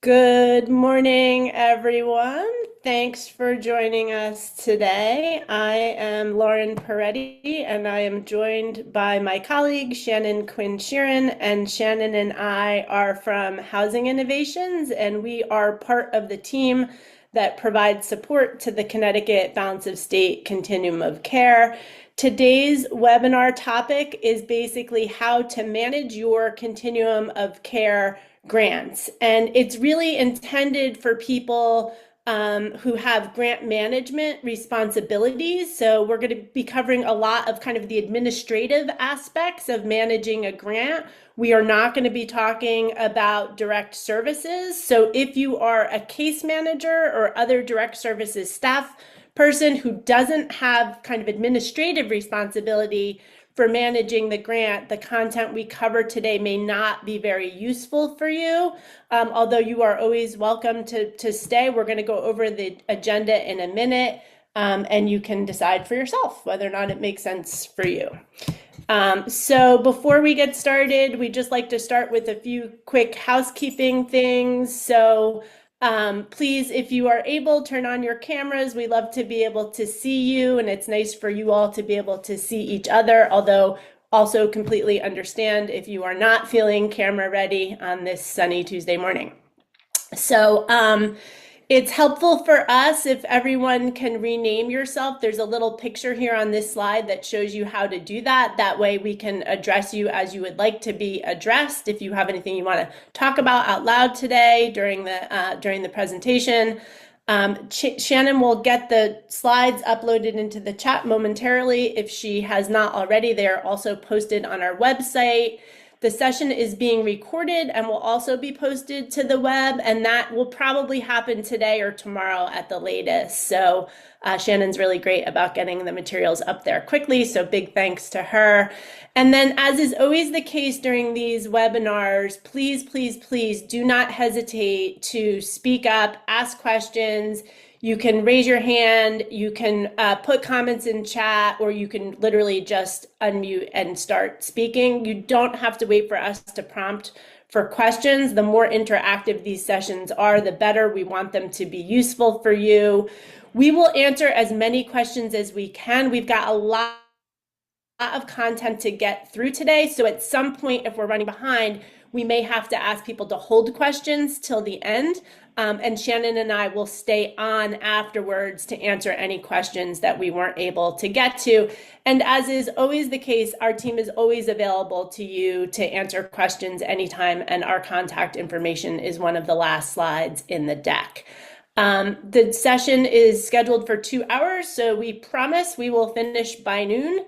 Good morning, everyone. Thanks for joining us today. I am Lauren Peretti, and I am joined by my colleague, Shannon Quinn Sheeran, and Shannon and I are from Housing Innovations, and we are part of the team that provides support to the Connecticut Balance of State Continuum of Care. Today's webinar topic is basically how to manage your continuum of care grants. And it's really intended for people who have grant management responsibilities. So we're going to be covering a lot of kind of the administrative aspects of managing a grant. We are not going to be talking about direct services. So if you are a case manager or other direct services staff person who doesn't have kind of administrative responsibility for managing the grant, the content we cover today may not be very useful for you, although you are always welcome to stay. We're going to go over the agenda in a minute, and you can decide for yourself whether or not it makes sense for you. So before we get started, we just like to start with a few quick housekeeping things. So please, if you are able, turn on your cameras. We love to be able to see you, and it's nice for you all to be able to see each other, although also completely understand if you are not feeling camera ready on this sunny Tuesday morning. So it's helpful for us if everyone can rename yourself. There's a little picture here on this slide that shows you how to do that. That way we can address you as you would like to be addressed. If you have anything you want to talk about out loud today during the presentation, Shannon will get the slides uploaded into the chat momentarily. If she has not already, they are also posted on our website. The session is being recorded and will also be posted to the web, and that will probably happen today or tomorrow at the latest. So Shannon's really great about getting the materials up there quickly, so big thanks to her. And then, as is always the case during these webinars, please, please, please do not hesitate to speak up, ask questions. You can raise your hand, you can put comments in chat, or you can literally just unmute and start speaking. You don't have to wait for us to prompt for questions. The more interactive these sessions are, the better. We want them to be useful for you. We will answer as many questions as we can. We've got a lot of content to get through today. So at some point, if we're running behind, we may have to ask people to hold questions till the end. And Shannon and I will stay on afterwards to answer any questions that we weren't able to get to. And as is always the case, our team is always available to you to answer questions anytime, and our contact information is one of the last slides in the deck. The session is scheduled for 2 hours, so we promise we will finish by noon.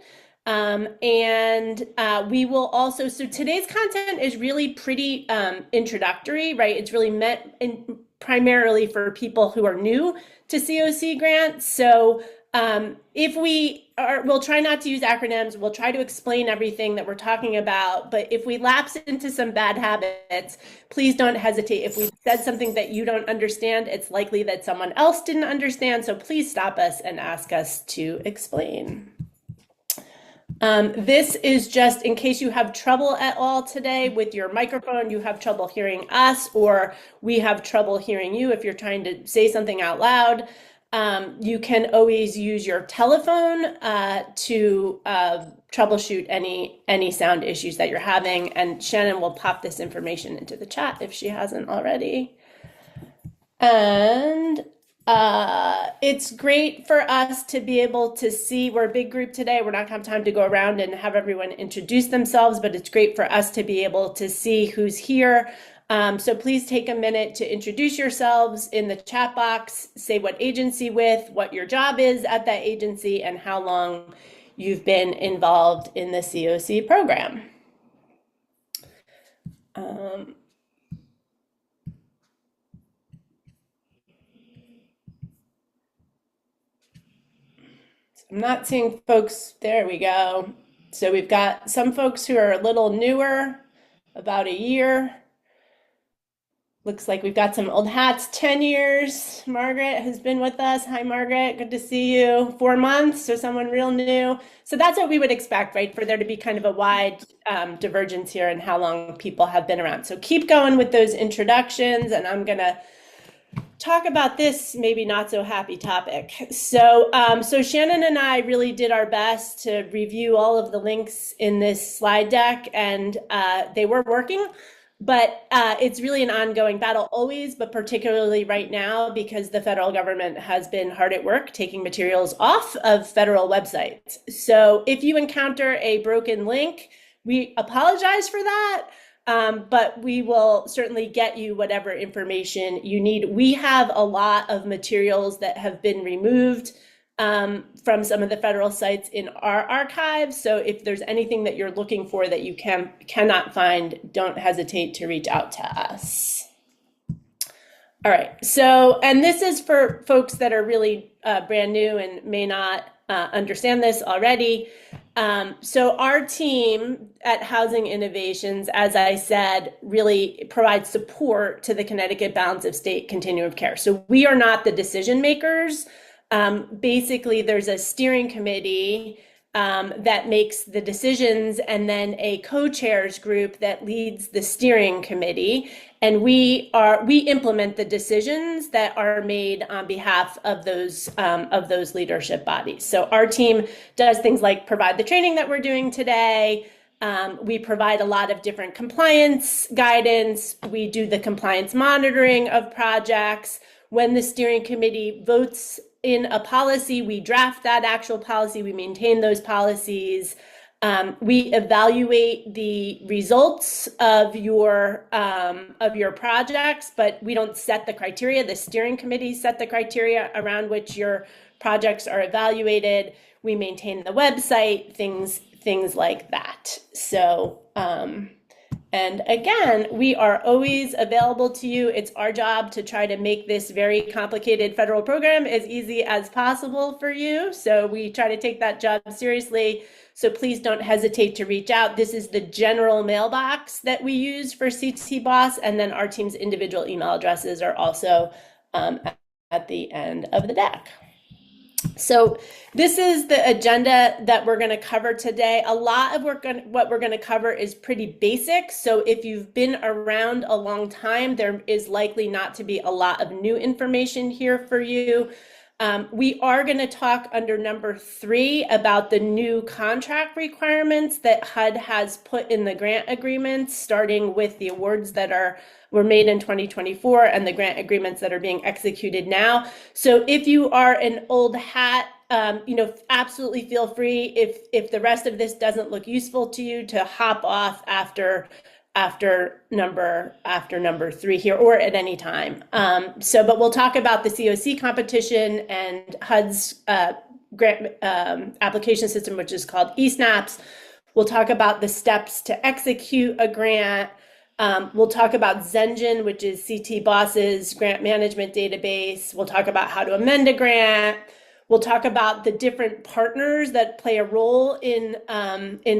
We will also, so today's content is really pretty introductory, right? It's really meant primarily for people who are new to CoC grants. So we'll try not to use acronyms. We'll try to explain everything that we're talking about. But if we lapse into some bad habits, please don't hesitate. If we said something that you don't understand, it's likely that someone else didn't understand. So please stop us and ask us to explain. This is just in case you have trouble at all today with your microphone, you have trouble hearing us, or we have trouble hearing you if you're trying to say something out loud. You can always use your telephone to troubleshoot any sound issues that you're having, and Shannon will pop this information into the chat if she hasn't already. And it's great for us to be able to see, we're a big group today. We're not gonna have time to go around and have everyone introduce themselves, but it's great for us to be able to see who's here. So please take a minute to introduce yourselves in the chat box, say what agency with, what your job is at that agency, and how long you've been involved in the CoC program. I'm not seeing folks, there we go. So we've got some folks who are a little newer, about a year. Looks like we've got some old hats. 10 years. Margaret has been with us. Hi, Margaret. Good to see you. 4 months, so someone real new. So that's what we would expect, right? For there to be kind of a wide divergence here in how long people have been around. So keep going with those introductions, and I'm going to talk about this maybe not so happy topic. So Shannon and I really did our best to review all of the links in this slide deck, and they were working. But it's really an ongoing battle always, but particularly right now because the federal government has been hard at work taking materials off of federal websites. So if you encounter a broken link, we apologize for that, but we will certainly get you whatever information you need. We have a lot of materials that have been removed from some of the federal sites in our archives. So if there's anything that you're looking for that you cannot find, don't hesitate to reach out to us. All right, so, and this is for folks that are really brand new and may not understand this already. So our team at Housing Innovations, as I said, really provides support to the Connecticut Balance of State Continuum of Care. So we are not the decision makers. Basically, there's a steering committee that makes the decisions, and then a co-chairs group that leads the steering committee. And we implement the decisions that are made on behalf of those leadership bodies. So our team does things like provide the training that we're doing today. We provide a lot of different compliance guidance. We do the compliance monitoring of projects. When the steering committee votes in a policy, we draft that actual policy, we maintain those policies. We evaluate the results of your projects, but we don't set the criteria. The steering committee set the criteria around which your projects are evaluated. We maintain the website, things like that. So, and again, we are always available to you. It's our job to try to make this very complicated federal program as easy as possible for you. So we try to take that job seriously. So please don't hesitate to reach out. This is the general mailbox that we use for CT Boss, and then our team's individual email addresses are also at the end of the deck. So this is the agenda that we're going to cover today. A lot of what we're going to cover is pretty basic. So if you've been around a long time, there is likely not to be a lot of new information here for you. We are going to talk under number 3 about the new contract requirements that HUD has put in the grant agreements, starting with the awards that were made in 2024 and the grant agreements that are being executed now. So if you are an old hat, absolutely feel free, if the rest of this doesn't look useful to you, to hop off after number 3 here, or at any time. But we'll talk about the CoC competition and HUD's grant application system, which is called ESNAPS. We'll talk about the steps to execute a grant. We'll talk about Zengine, which is CT Boss's grant management database. We'll talk about how to amend a grant. We'll talk about the different partners that play a role in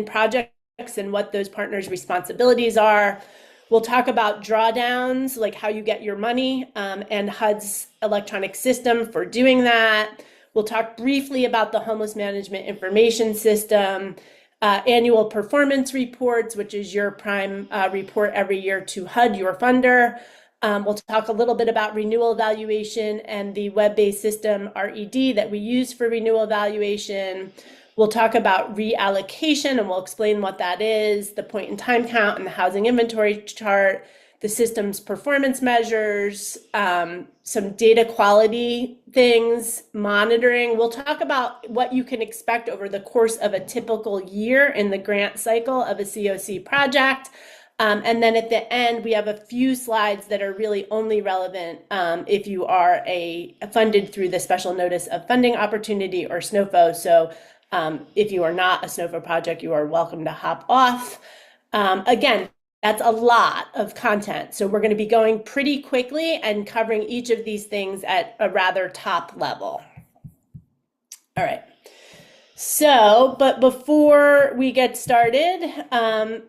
projects and what those partners' responsibilities are. We'll talk about drawdowns, like how you get your money, and HUD's electronic system for doing that. We'll talk briefly about the homeless management information system, annual performance reports, which is your prime report every year to HUD, your funder. We'll talk a little bit about renewal evaluation and the web-based system RED that we use for renewal evaluation. We'll talk about reallocation, and we'll explain what that is, the point in time count and the housing inventory chart, the system's performance measures, some data quality things, monitoring. We'll talk about what you can expect over the course of a typical year in the grant cycle of a CoC project. And then at the end, we have a few slides that are really only relevant if you are funded through the Special Notice of Funding Opportunity, or SNOFO. So if you are not a SNOFO project, you are welcome to hop off. Again, that's a lot of content. So we're going to be going pretty quickly and covering each of these things at a rather top level. All right. So, but before we get started,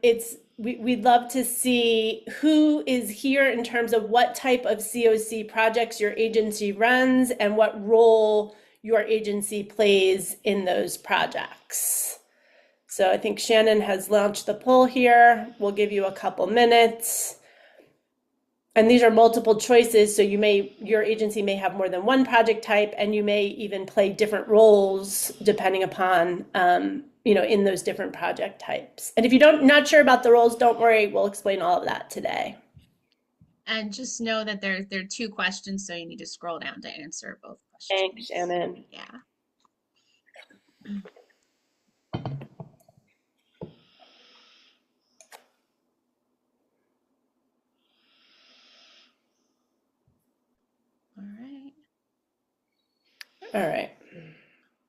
it's we'd love to see who is here in terms of what type of CoC projects your agency runs and what role your agency plays in those projects. So I think Shannon has launched the poll here. We'll give you a couple minutes. And these are multiple choices, so your agency may have more than one project type, and you may even play different roles depending upon, in those different project types. And if you're not sure about the roles, don't worry, we'll explain all of that today. And just know that there are 2 questions, so you need to scroll down to answer both questions. Thanks, Shannon. Yeah. All right.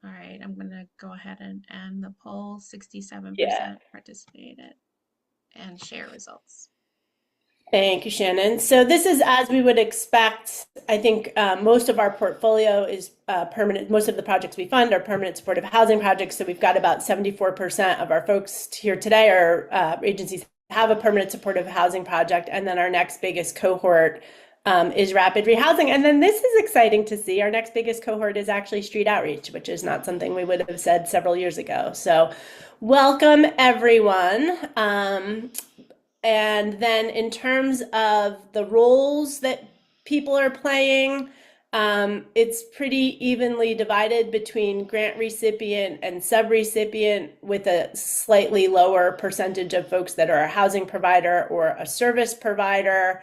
All right, I'm going to go ahead and end the poll. 67% participated and share results. Thank you, Shannon. So this is as we would expect. I think most of our portfolio is permanent. Most of the projects we fund are permanent supportive housing projects. So we've got about 74% of our folks here today are agencies have a permanent supportive housing project. And then our next biggest cohort is rapid rehousing. And then this is exciting to see. Our next biggest cohort is actually street outreach, which is not something we would have said several years ago. So welcome, everyone. And then in terms of the roles that people are playing, it's pretty evenly divided between grant recipient and subrecipient, with a slightly lower percentage of folks that are a housing provider or a service provider.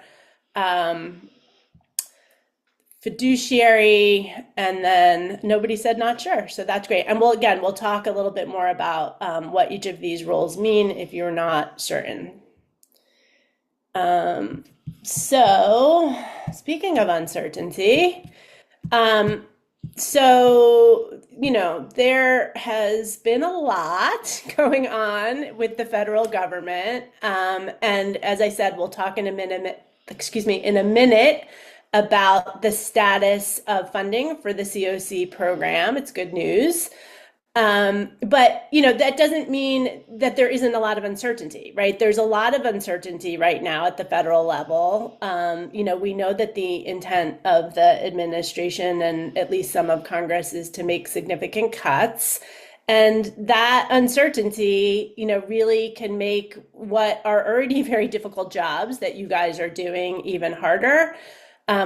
Fiduciary, and then nobody said not sure. So that's great. And we'll talk a little bit more about what each of these roles mean if you're not certain. So speaking of uncertainty, there has been a lot going on with the federal government. And as I said, we'll talk in a minute about the status of funding for the CoC program. It's good news. But that doesn't mean that there isn't a lot of uncertainty, right? There's a lot of uncertainty right now at the federal level. We know that the intent of the administration and at least some of Congress is to make significant cuts. And that uncertainty, really can make what are already very difficult jobs that you guys are doing even harder.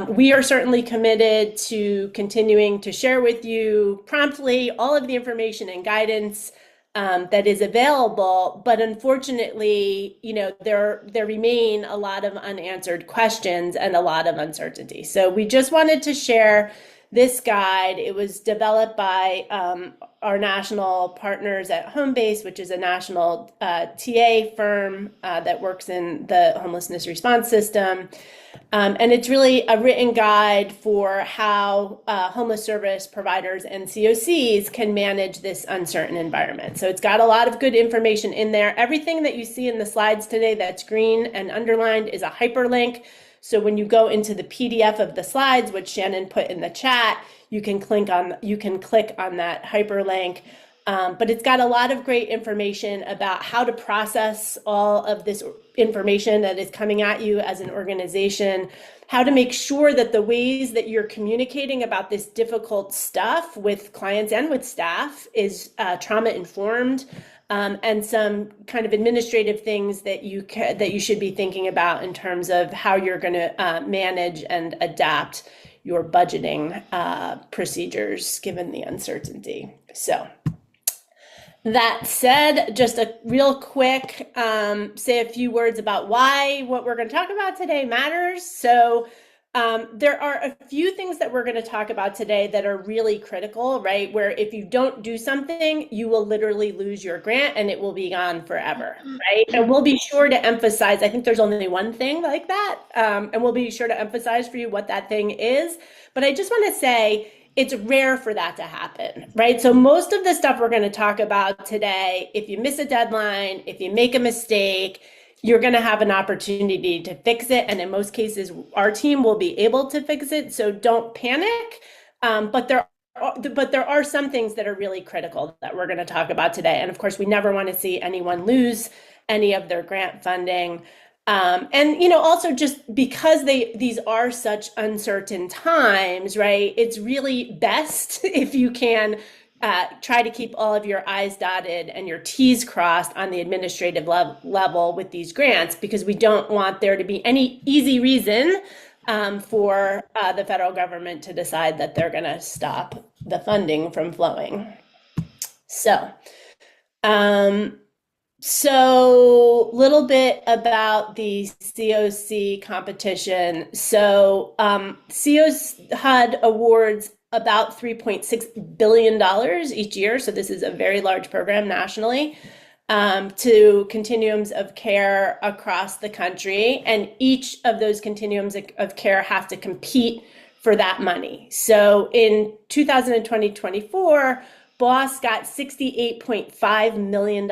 We are certainly committed to continuing to share with you promptly all of the information and guidance that is available. But unfortunately, there remain a lot of unanswered questions and a lot of uncertainty. So we just wanted to share this guide. It was developed by our national partners at Homebase, which is a national TA firm that works in the homelessness response system. And it's really a written guide for how homeless service providers and CoCs can manage this uncertain environment. So it's got a lot of good information in there. Everything that you see in the slides today that's green and underlined is a hyperlink. So when you go into the PDF of the slides, which Shannon put in the chat, you can click on that hyperlink. But it's got a lot of great information about how to process all of this information that is coming at you as an organization, how to make sure that the ways that you're communicating about this difficult stuff with clients and with staff is trauma informed, and some kind of administrative things that you should be thinking about in terms of how you're going to manage and adapt your budgeting procedures given the uncertainty. So that said, just a real quick say a few words about why what we're going to talk about today matters. So there are a few things that we're going to talk about today that are really critical, right? Where if you don't do something, you will literally lose your grant and it will be gone forever, right? And we'll be sure to emphasize, I think there's only one thing like that, and we'll be sure to emphasize for you what that thing is. But I just want to say, it's rare for that to happen, right? So most of the stuff we're going to talk about today, if you miss a deadline, if you make a mistake, you're going to have an opportunity to fix it. And in most cases, our team will be able to fix it. So don't panic. But there are some things that are really critical that we're going to talk about today. And of course, we never want to see anyone lose any of their grant funding. And also just because these are such uncertain times, right? It's really best if you can try to keep all of your I's dotted and your T's crossed on the administrative level with these grants, because we don't want there to be any easy reason for the federal government to decide that they're going to stop the funding from flowing. So, little bit about the CoC competition. So, HUD awards about $3.6 billion each year. So this is a very large program nationally to continuums of care across the country. And each of those continuums of care have to compete for that money. So in 2024, BOSS got $68.5 million,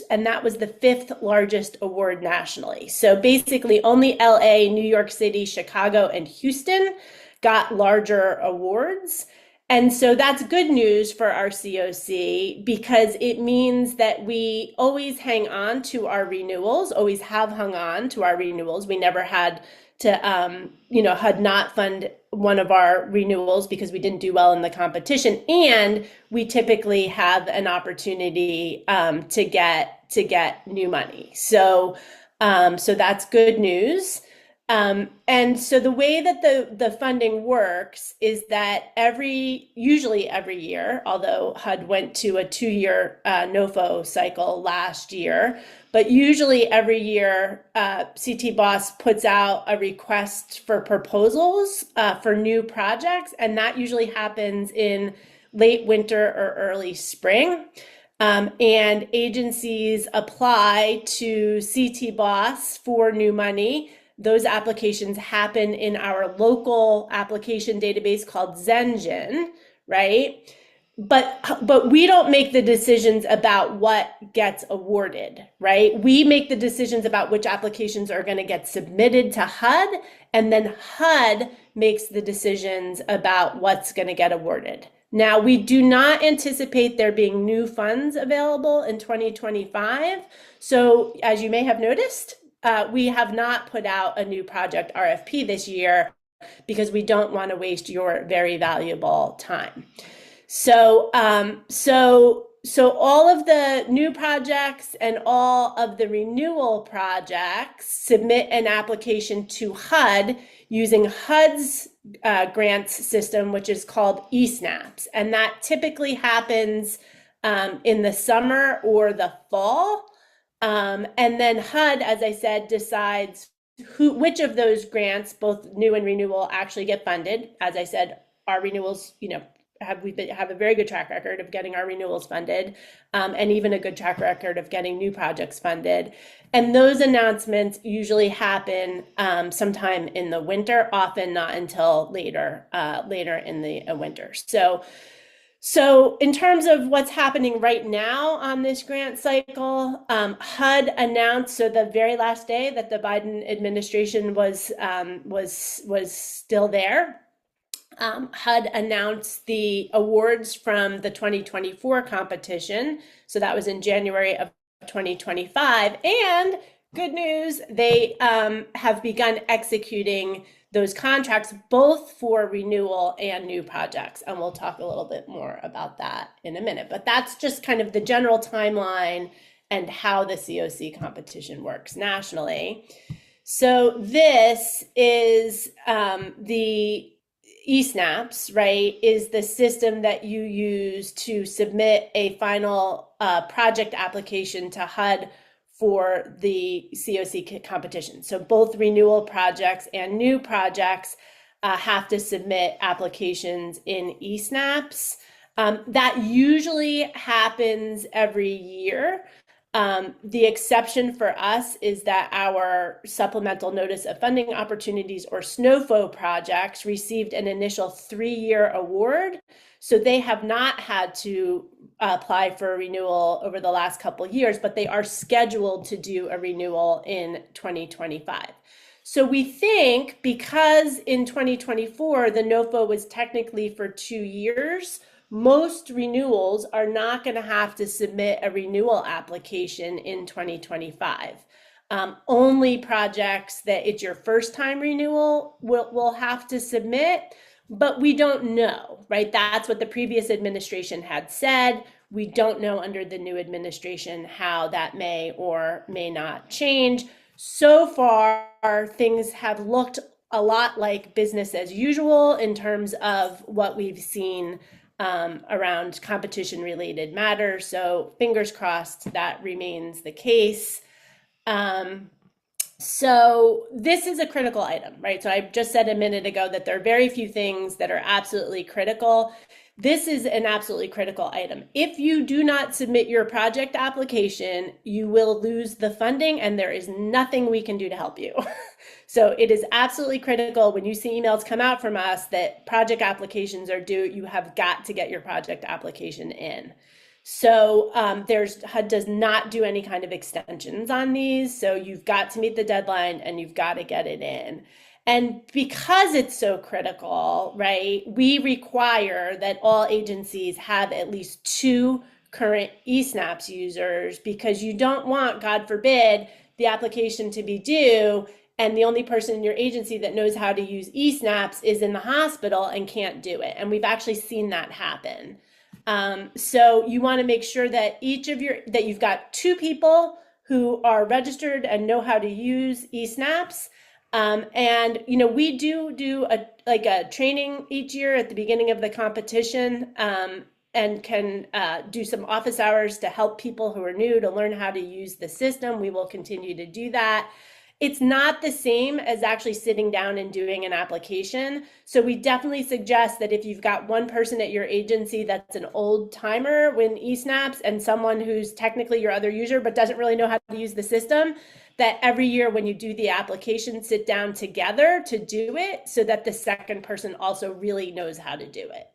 and that was the 5th largest award nationally. So basically only LA, New York City, Chicago, and Houston got larger awards. And so that's good news for our CoC, because it means that we always hang on to our renewals, always have hung on to our renewals. We never had to, had not fund one of our renewals because we didn't do well in the competition. And we typically have an opportunity to get new money. So that's good news. And so the way that the funding works is that usually every year, although HUD went to a 2-year NOFO cycle last year, but usually every year, CT BOSS puts out a request for proposals for new projects, and that usually happens in late winter or early spring. And agencies apply to CT BOSS for new money. Those applications happen in our local application database called Zengine, right? But we don't make the decisions about what gets awarded, right? We make the decisions about which applications are going to get submitted to HUD, and then HUD makes the decisions about what's going to get awarded. Now, we do not anticipate there being new funds available in 2025. So as you may have noticed, we have not put out a new project RFP this year because we don't want to waste your very valuable time. So all of the new projects and all of the renewal projects submit an application to HUD using HUD's grants system, which is called ESNAPS. And that typically happens in the summer or the fall. And then HUD, as I said, decides which of those grants, both new and renewal, actually get funded. As I said, our renewals, have a very good track record of getting our renewals funded, and even a good track record of getting new projects funded. And those announcements usually happen sometime in the winter, often not until later in the winter. So in terms of what's happening right now on this grant cycle, HUD announced, so the very last day that the Biden administration was still there, HUD announced the awards from the 2024 competition. So that was in January of 2025. And good news, they have begun executing those contracts, both for renewal and new projects. And we'll talk a little bit more about that in a minute. But that's just kind of the general timeline and how the CoC competition works nationally. So this is the ESNAPS, right, is the system that you use to submit a final project application to HUD for the CoC competition. So both renewal projects and new projects have to submit applications in ESNAPS. That usually happens every year. The exception for us is that our Supplemental Notice of Funding Opportunities, or SNOFO projects, received an initial 3-year award. So they have not had to apply for a renewal over the last couple of years, but they are scheduled to do a renewal in 2025. So we think because in 2024, the NOFO was technically for 2 years most renewals are not going to have to submit a renewal application in 2025. Only projects that it's your first time renewal will have to submit, but we don't know, right? That's what the previous administration had said. We don't know under the new administration how that may or may not change. So far, things have looked a lot like business as usual in terms of what we've seen around competition related matters. So fingers crossed that remains the case. So this is a critical item, right? So I just said a minute ago that there are very few things that are absolutely critical. This is an absolutely critical item. If you do not submit your project application, you will lose the funding and there is nothing we can do to help you. So it is absolutely critical when you see emails come out from us that project applications are due, you have got to get your project application in. So HUD does not do any kind of extensions on these. So you've got to meet the deadline and you've got to get it in. And because it's so critical, right, we require that all agencies have at least 2 current eSNAPS users, because you don't want, God forbid, the application to be due and the only person in your agency that knows how to use eSNAPS is in the hospital and can't do it. And we've actually seen that happen. So you want to make sure that that you've got 2 people who are registered and know how to use eSNAPS. And we do a training each year at the beginning of the competition, and can do some office hours to help people who are new to learn how to use the system. We will continue to do that. It's not the same as actually sitting down and doing an application. So we definitely suggest that if you've got one person at your agency that's an old timer with eSNAPS and someone who's technically your other user but doesn't really know how to use the system, that every year when you do the application, sit down together to do it so that the second person also really knows how to do it.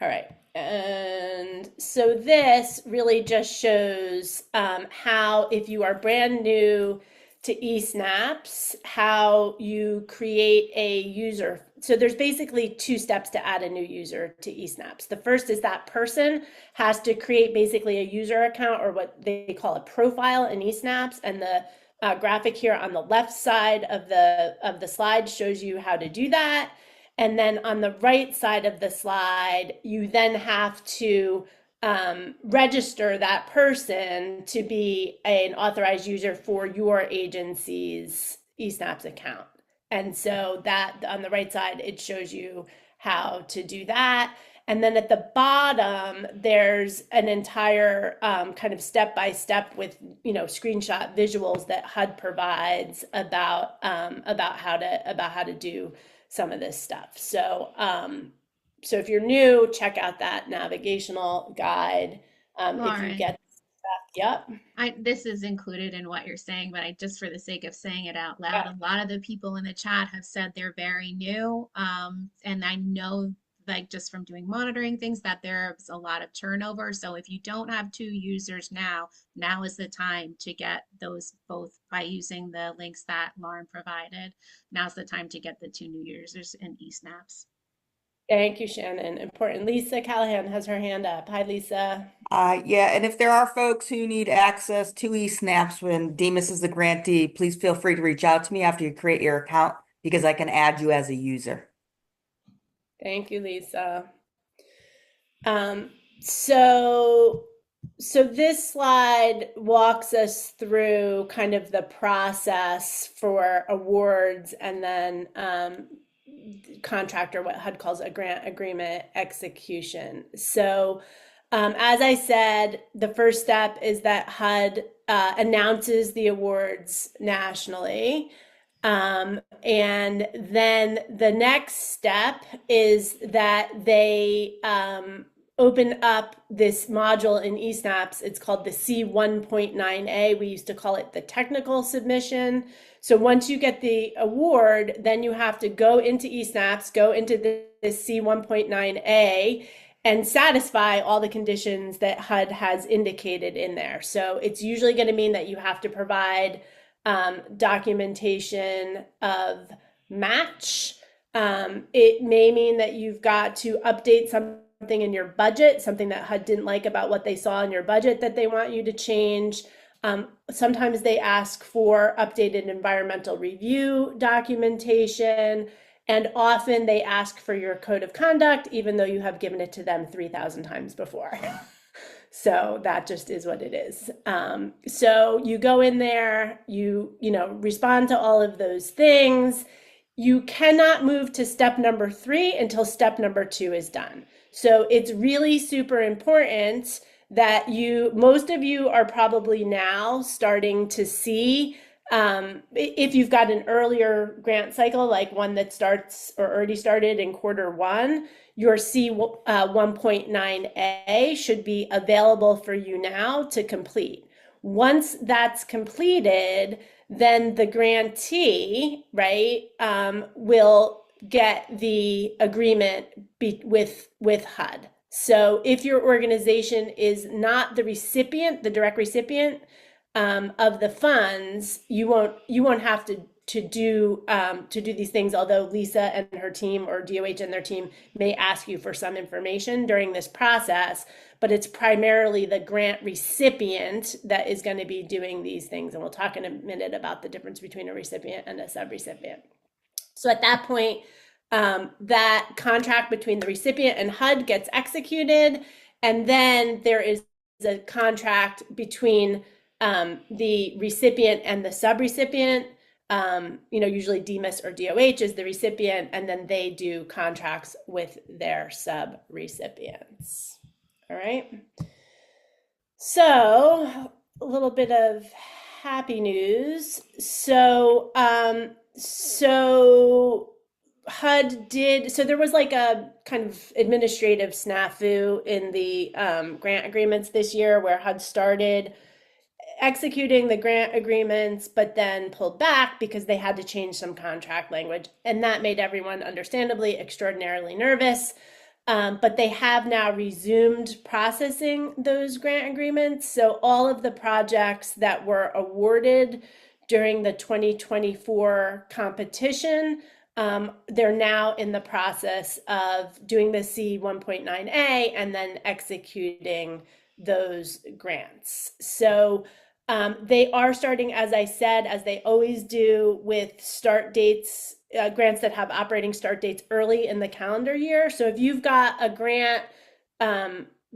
All right. And so this really just shows how, if you are brand new to eSNAPS, how you create a user. So there's basically 2 steps to add a new user to eSNAPS. The first is that person has to create basically a user account, or what they call a profile in eSNAPS. And the graphic here on the left side of the slide shows you how to do that. And then on the right side of the slide, you then have to register that person to be an authorized user for your agency's eSNAPS account. And so that on the right side, it shows you how to do that. And then at the bottom, there's an entire kind of step-by-step with screenshot visuals that HUD provides about how to do some of this stuff. So so if you're new, check out that navigational guide. If you get stuff, yep. This is included in what you're saying, but just for the sake of saying it out loud, Yeah. a lot of the people in the chat have said they're very new. And I know, like, just from doing monitoring things, that there's a lot of turnover. So if you don't have 2 users now is the time to get those, both by using the links that Lauren provided. Now's the time to get the 2 new users in eSNAPS. Thank you, Shannon. Important. Lisa Callahan has her hand up. Hi, Lisa. Yeah, and if there are folks who need access to eSNAPS when Demas is the grantee, please feel free to reach out to me after you create your account, because I can add you as a user. Thank you, Lisa. So this slide walks us through kind of the process for awards and then contractor, what HUD calls a grant agreement execution. So as I said, the first step is that HUD announces the awards nationally. And then the next step is that they open up this module in eSNAPS. It's called the C1.9A. We used to call it the technical submission. So once you get the award, then you have to go into eSNAPS, go into this C1.9A, and satisfy all the conditions that HUD has indicated in there. So it's usually going to mean that you have to provide documentation of match, It may mean that you've got to update something in your budget, something that HUD didn't like about what they saw in your budget that they want you to change. Sometimes they ask for updated environmental review documentation, and often they ask for your code of conduct, even though you have given it to them 3,000 times before. So that just is what it is. So you go in there, you respond to all of those things. You cannot move to step number 3 until step number 2 is done. So it's really super important that most of you are probably now starting to see, if you've got an earlier grant cycle, like one that starts or already started in Q1, your C 1.9A should be available for you now to complete. Once that's completed, then the grantee, right, will get the agreement with HUD. So if your organization is not the recipient, the direct recipient of the funds, you won't have to do these things, although Lisa and her team or DOH and their team may ask you for some information during this process, but it's primarily the grant recipient that is going to be doing these things. And we'll talk in a minute about the difference between a recipient and a subrecipient. So at that point, that contract between the recipient and HUD gets executed, and then there is a contract between the recipient and the subrecipient. Usually DMIS or DOH is the recipient, and then they do contracts with their subrecipients. All right. So a little bit of happy news. So HUD did, so there was like a kind of administrative snafu in the grant agreements this year, where HUD started executing the grant agreements, but then pulled back because they had to change some contract language. And that made everyone understandably extraordinarily nervous. But they have now resumed processing those grant agreements. So all of the projects that were awarded during the 2024 competition, they're now in the process of doing the C 1.9A and then executing those grants. So they are starting, as I said, as they always do, with start dates, grants that have operating start dates early in the calendar year. So if you've got a grant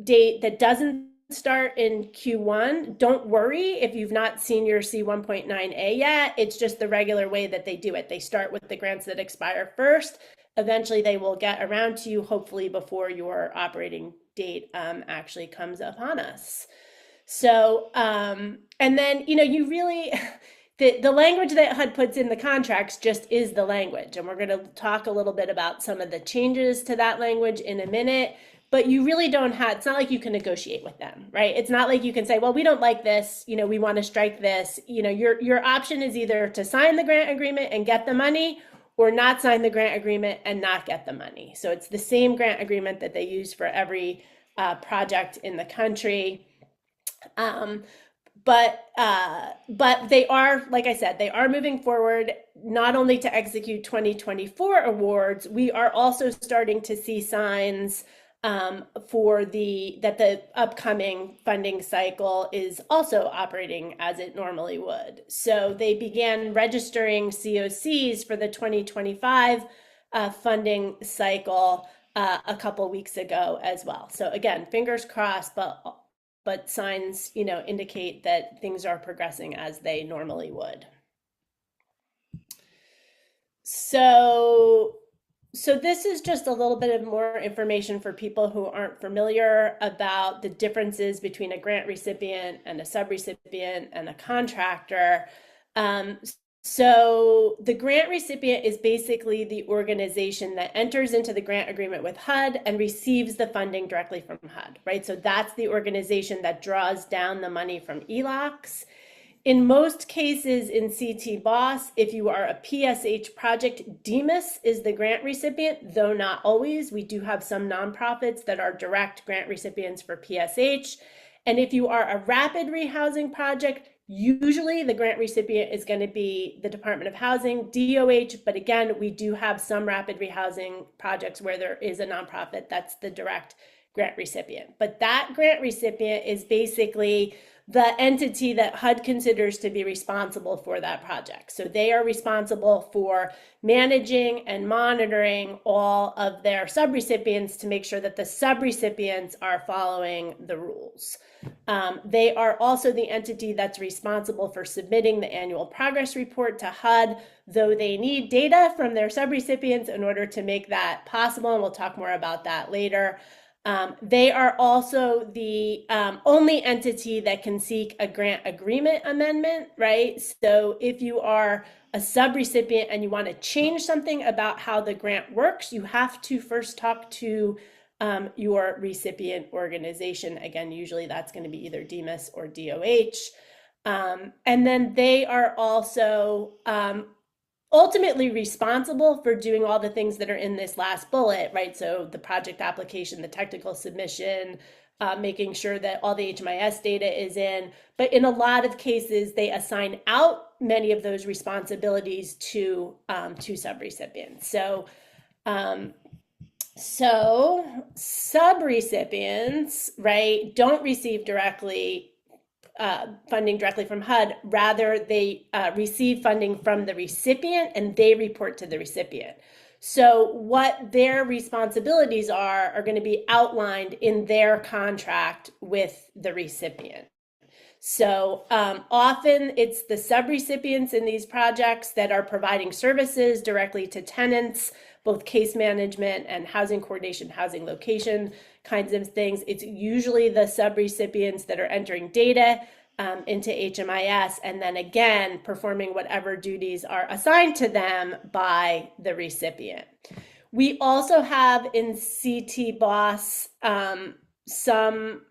date that doesn't start in Q1, don't worry if you've not seen your C 1.9A yet. It's just the regular way that they do it. They start with the grants that expire first. Eventually they will get around to you, hopefully before your operating date actually comes upon us. So, and then, you really, the language that HUD puts in the contracts just is the language. And we're going to talk a little bit about some of the changes to that language in a minute. But you really don't have, it's not like you can negotiate with them, right? It's not like you can say, well, we don't like this, we want to strike this. Your option is either to sign the grant agreement and get the money, or not sign the grant agreement and not get the money. So it's the same grant agreement that they use for every project in the country. But they are, like I said, they are moving forward not only to execute 2024 awards. We are also starting to see signs that the upcoming funding cycle is also operating as it normally would. So they began registering COCs for the 2025 funding cycle a couple weeks ago as well. So again, fingers crossed, but signs, indicate that things are progressing as they normally would. So this is just a little bit of more information for people who aren't familiar about the differences between a grant recipient and a subrecipient and a contractor. So the grant recipient is basically the organization that enters into the grant agreement with HUD and receives the funding directly from HUD, right? So that's the organization that draws down the money from ELOCCS. In most cases in CT BOSS, if you are a PSH project, DMIS is the grant recipient, though not always. We do have some nonprofits that are direct grant recipients for PSH. And if you are a rapid rehousing project, Usually the grant recipient is going to be the Department of Housing, DOH, but again, we do have some rapid rehousing projects where there is a nonprofit that's the direct grant recipient. But that grant recipient is basically the entity that HUD considers to be responsible for that project. So they are responsible for managing and monitoring all of their subrecipients to make sure that the subrecipients are following the rules. They are also the entity that's responsible for submitting the annual progress report to HUD, though they need data from their subrecipients in order to make that possible, and we'll talk more about that later. They are also the only entity that can seek a grant agreement amendment, right? So if you are a subrecipient and you want to change something about how the grant works, you have to first talk to your recipient organization. Again, usually that's going to be either DMIS or DOH. And then they are also ultimately responsible for doing all the things that are in this last bullet, right? So the project application, the technical submission, making sure that all the HMIS data is in. But in a lot of cases, they assign out many of those responsibilities to subrecipients. So subrecipients, right, don't receive funding directly from HUD. Rather, they receive funding from the recipient and they report to the recipient. So what their responsibilities are going to be outlined in their contract with the recipient. So often it's the subrecipients in these projects that are providing services directly to tenants, both case management and housing coordination, housing location kinds of things. It's usually the subrecipients that are entering data into HMIS and then again performing whatever duties are assigned to them by the recipient. We also have in CT BOSS some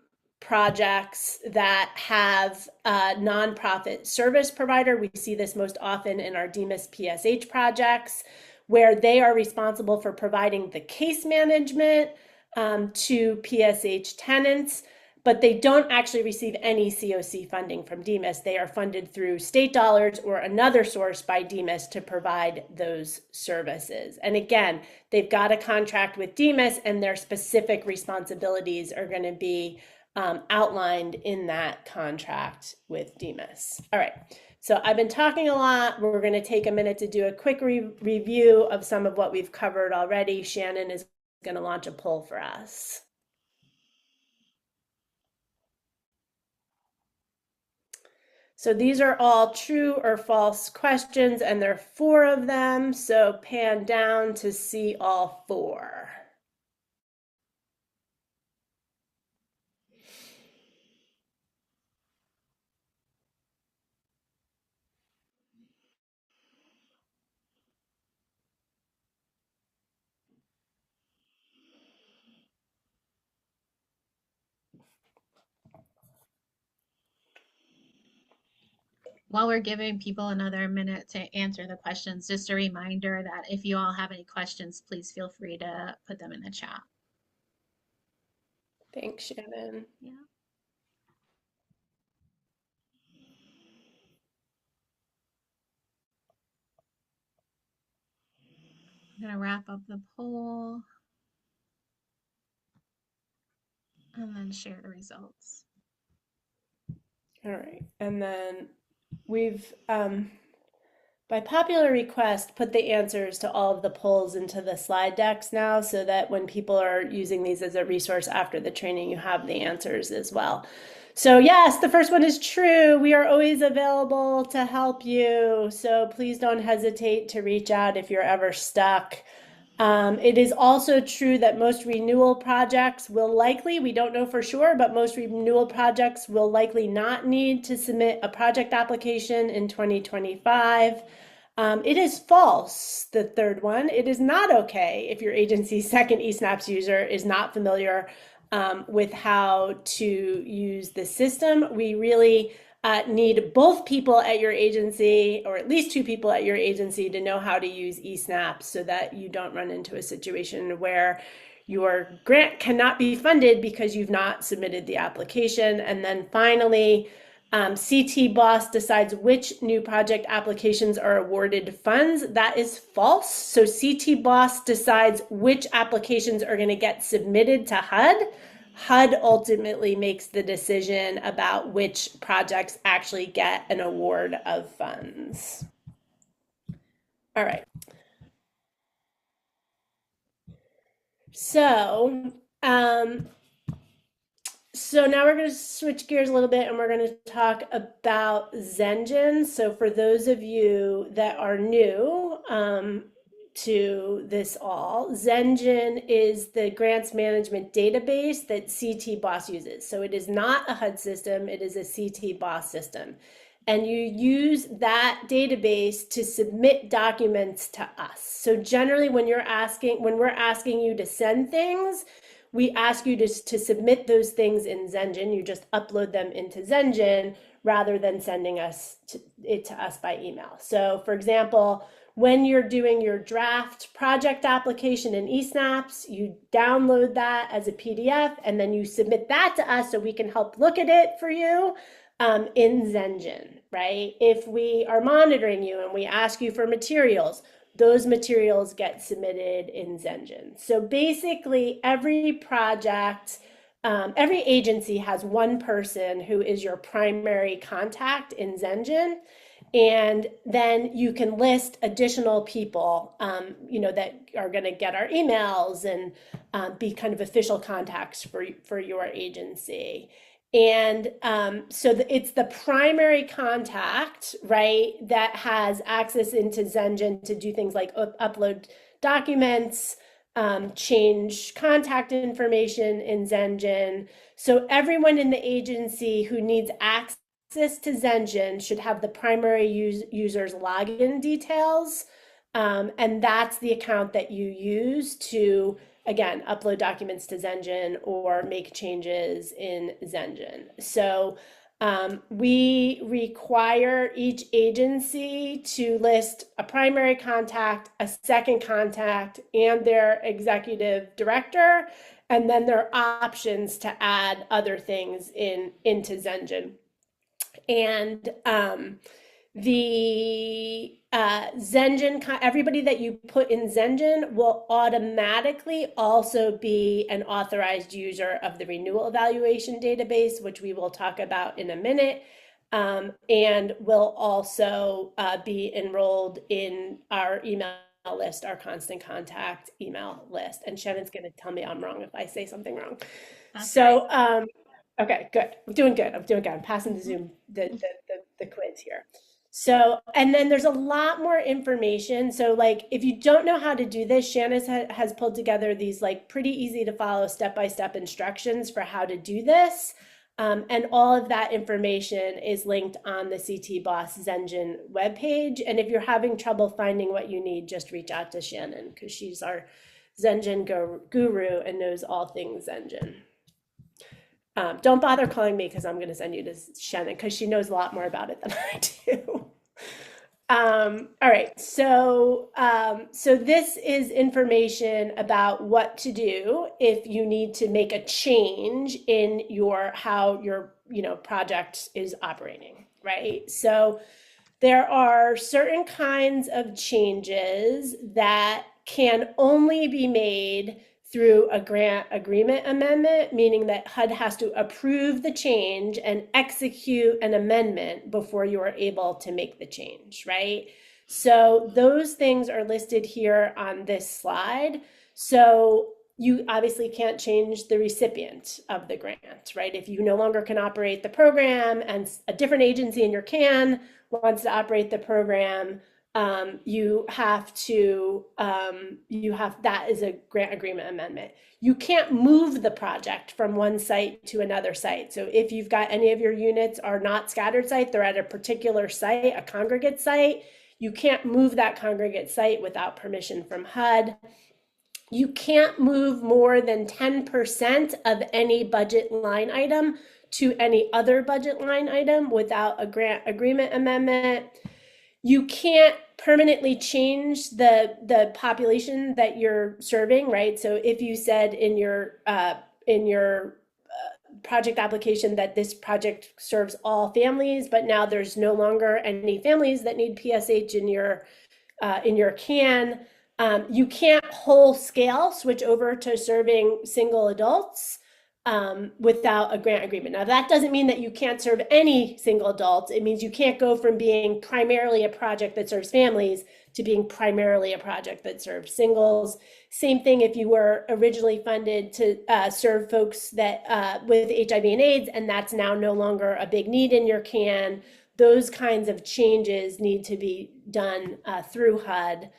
projects that have a nonprofit service provider. We see this most often in our DMIS PSH projects, where they are responsible for providing the case management to PSH tenants, but they don't actually receive any CoC funding from DMIS. They are funded through state dollars or another source by DMIS to provide those services. And again, they've got a contract with DMIS and their specific responsibilities are going to be outlined in that contract with DMIS. All right, so I've been talking a lot. We're going to take a minute to do a quick review of some of what we've covered already. Shannon is going to launch a poll for us. So these are all true or false questions, and there are 4 of them. So pan down to see all 4. While we're giving people another minute to answer the questions, just a reminder that if you all have any questions, please feel free to put them in the chat. Thanks, Shannon. Yeah. I'm going to wrap up the poll and then share the results. All right, and then we've, by popular request, put the answers to all of the polls into the slide decks now so that when people are using these as a resource after the training, you have the answers as well. So yes, the first one is true. We are always available to help you. So please don't hesitate to reach out if you're ever stuck. It is also true that most renewal projects will likely, we don't know for sure, but most renewal projects will likely not need to submit a project application in 2025. It is false, the third one. It is not okay if your agency's second ESNAPS user is not familiar with how to use the system. We really need both people at your agency, or at least 2 people at your agency, to know how to use ESNAPS so that you don't run into a situation where your grant cannot be funded because you've not submitted the application. And then finally, CT Boss decides which new project applications are awarded funds. That is false. So CT Boss decides which applications are going to get submitted to HUD. HUD ultimately makes the decision about which projects actually get an award of funds. All right. So, so now we're going to switch gears a little bit and we're going to talk about Zengine. So for those of you that are new to this all, Zengine is the grants management database that CT Boss uses. So it is not a HUD system, it is a CT Boss system. And you use that database to submit documents to us. So generally when we're asking you to send things, we ask you to submit those things in Zengine. You just upload them into Zengine rather than sending it to us by email. So for example, when you're doing your draft project application in eSNAPS, you download that as a PDF and then you submit that to us so we can help look at it for you in Zengine, right? If we are monitoring you and we ask you for materials, those materials get submitted in Zengine. So basically every project, every agency has one person who is your primary contact in Zengine. And then you can list additional people, that are going to get our emails and be kind of official contacts for your agency. And so it's the primary contact, right, that has access into Zengine to do things like upload documents, change contact information in Zengine. So everyone in the agency who needs access to Zengine should have the primary user's login details. And that's the account that you use to, again, upload documents to Zengine or make changes in Zengine. So we require each agency to list a primary contact, a second contact, and their executive director, and then there are options to add other things into Zengine. And the Zengine, everybody that you put in Zengine will automatically also be an authorized user of the Renewal Evaluation database, which we will talk about in a minute, and will also be enrolled in our email list, our constant contact email list. And Shannon's going to tell me I'm wrong if I say something wrong. That's So, right. okay, good. I'm doing good. I'm passing the Zoom, the quiz here. So, and then there's a lot more information. So like, if you don't know how to do this, Shannon has pulled together these like pretty easy to follow step-by-step instructions for how to do this. And all of that information is linked on the CT Boss Zengine webpage. And if you're having trouble finding what you need, just reach out to Shannon because she's our Zengine guru and knows all things Zengine. Don't bother calling me because I'm going to send you to Shannon because she knows a lot more about it than I do. All right, so this is information about what to do if you need to make a change in how your project is operating, right? So there are certain kinds of changes that can only be made through a grant agreement amendment, meaning that HUD has to approve the change and execute an amendment before you are able to make the change, right? So those things are listed here on this slide. So you obviously can't change the recipient of the grant, right? If you no longer can operate the program and a different agency in your CAN wants to operate the program, that is a grant agreement amendment. You can't move the project from one site to another site. So if you've got any of your units are not scattered site, they're at a particular site, a congregate site, you can't move that congregate site without permission from HUD. You can't move more than 10% of any budget line item to any other budget line item without a grant agreement amendment. You can't permanently change the population that you're serving, right? So if you said in your project application that this project serves all families, but now there's no longer any families that need PSH in your CAN. You can't whole scale switch over to serving single adults without a grant agreement. Now, that doesn't mean that you can't serve any single adults. It means you can't go from being primarily a project that serves families to being primarily a project that serves singles. Same thing if you were originally funded to serve folks that with HIV and AIDS, and that's now no longer a big need in your CAN. Those kinds of changes need to be done through HUD.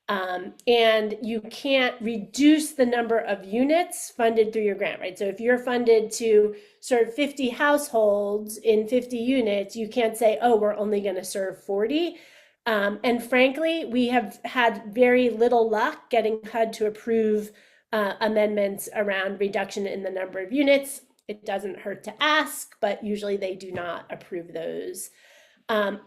And you can't reduce the number of units funded through your grant, right? So if you're funded to serve 50 households in 50 units, you can't say, oh, we're only going to serve 40. And frankly, we have had very little luck getting HUD to approve amendments around reduction in the number of units. It doesn't hurt to ask, but usually they do not approve those.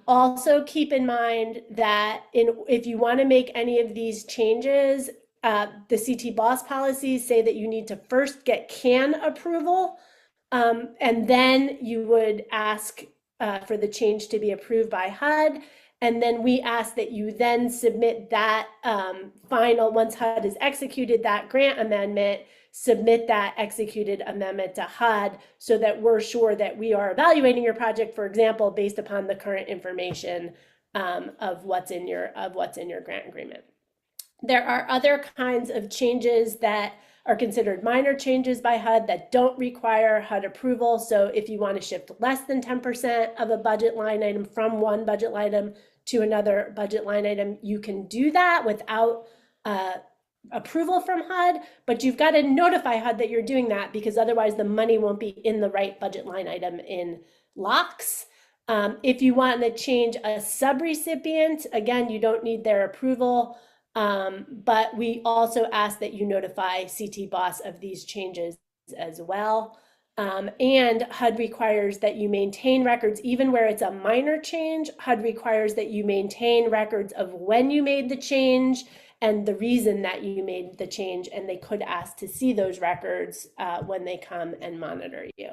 Also keep in mind that if you want to make any of these changes, the CT BOSS policies say that you need to first get CAN approval, and then you would ask for the change to be approved by HUD. And then we ask that you then submit that final, once HUD has executed that grant amendment, submit that executed amendment to HUD so that we're sure that we are evaluating your project, for example, based upon the current information of what's in your grant agreement. There are other kinds of changes that are considered minor changes by HUD that don't require HUD approval. So if you want to shift less than 10% of a budget line item from one budget line item to another budget line item, you can do that without approval from HUD, but you've got to notify HUD that you're doing that, because otherwise the money won't be in the right budget line item in LOCCS. If you want to change a subrecipient, again, you don't need their approval, but we also ask that you notify CT BOSS of these changes as well. And HUD requires that you maintain records, even where it's a minor change. HUD requires that you maintain records of when you made the change and the reason that you made the change, and they could ask to see those records when they come and monitor you.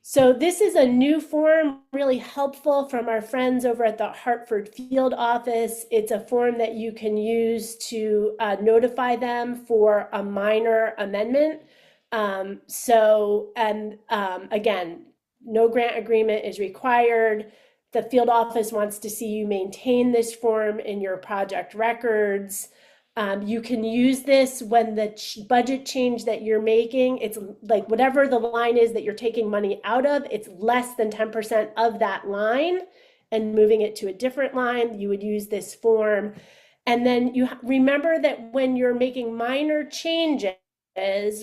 So this is a new form, really helpful, from our friends over at the Hartford field office. It's a form that you can use to notify them for a minor amendment. Again, no grant agreement is required. The field office wants to see you maintain this form in your project records. You can use this when the budget change that you're making, it's like whatever the line is that you're taking money out of, it's less than 10% of that line and moving it to a different line, you would use this form. And then you remember that when you're making minor changes,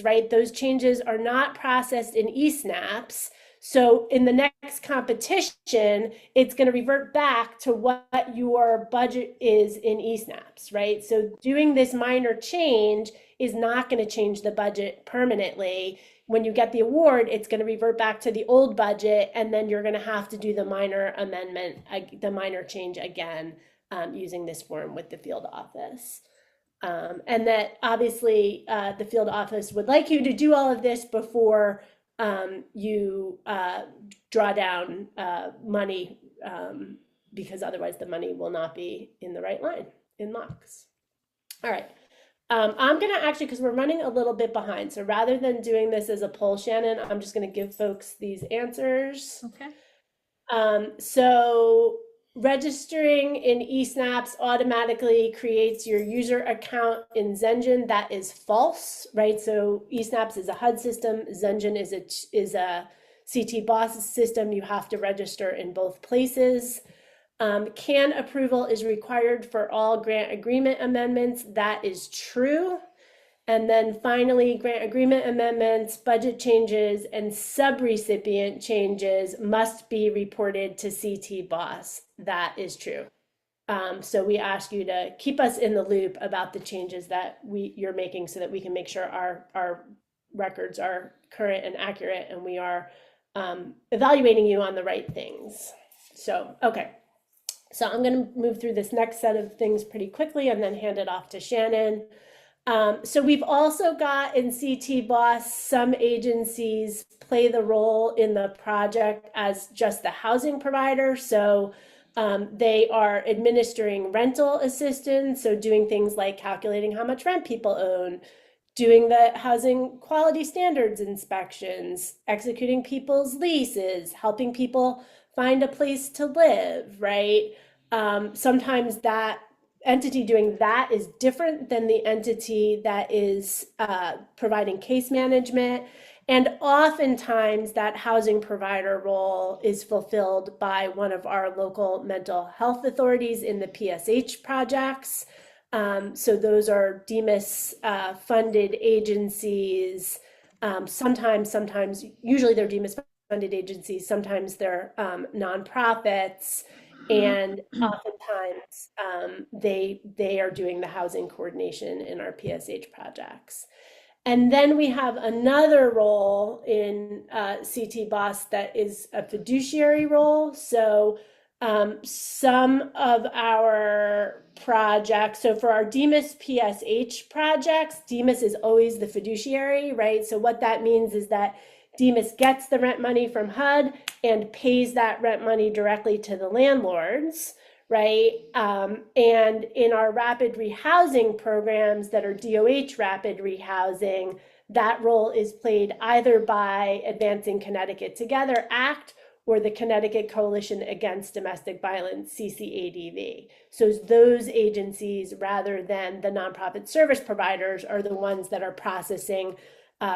right, those changes are not processed in ESNAPS. So in the next competition, it's going to revert back to what your budget is in ESNAPS, right? So doing this minor change is not going to change the budget permanently. When you get the award, it's going to revert back to the old budget, and then you're going to have to do the minor amendment, the minor change again, using this form with the field office. And that obviously the field office would like you to do all of this before you draw down money, because otherwise the money will not be in the right line in LOCCS. All right. I'm going to actually, because we're running a little bit behind, so rather than doing this as a poll, Shannon, I'm just going to give folks these answers. Okay. So registering in eSnaps automatically creates your user account in Zengine. That is false, right? So eSnaps is a HUD system. Zengine is a CT BOSS system. You have to register in both places. CAN approval is required for all grant agreement amendments. That is true. And then finally, grant agreement amendments, budget changes, and subrecipient changes must be reported to CT BOSS. That is true. So we ask you to keep us in the loop about the changes that you're making so that we can make sure our records are current and accurate, and we are evaluating you on the right things. So, okay. So I'm going to move through this next set of things pretty quickly and then hand it off to Shannon. So we've also got in CT Boss, some agencies play the role in the project as just the housing provider. So they are administering rental assistance, so doing things like calculating how much rent people own, doing the housing quality standards inspections, executing people's leases, helping people find a place to live, right? Sometimes that entity doing that is different than the entity that is providing case management. And oftentimes that housing provider role is fulfilled by one of our local mental health authorities in the PSH projects. So those are DEMIS funded agencies. Sometimes, usually they're DEMIS funded agencies, sometimes they're nonprofits, and oftentimes they are doing the housing coordination in our PSH projects. And then we have another role in CT Boss that is a fiduciary role. So some of our projects, so for our DEMIS PSH projects, DEMIS is always the fiduciary, right? So what that means is that DEMIS gets the rent money from HUD and pays that rent money directly to the landlords, right? And in our rapid rehousing programs that are DOH rapid rehousing, that role is played either by Advancing Connecticut Together Act or the Connecticut Coalition Against Domestic Violence, CCADV. So those agencies, rather than the nonprofit service providers, are the ones that are processing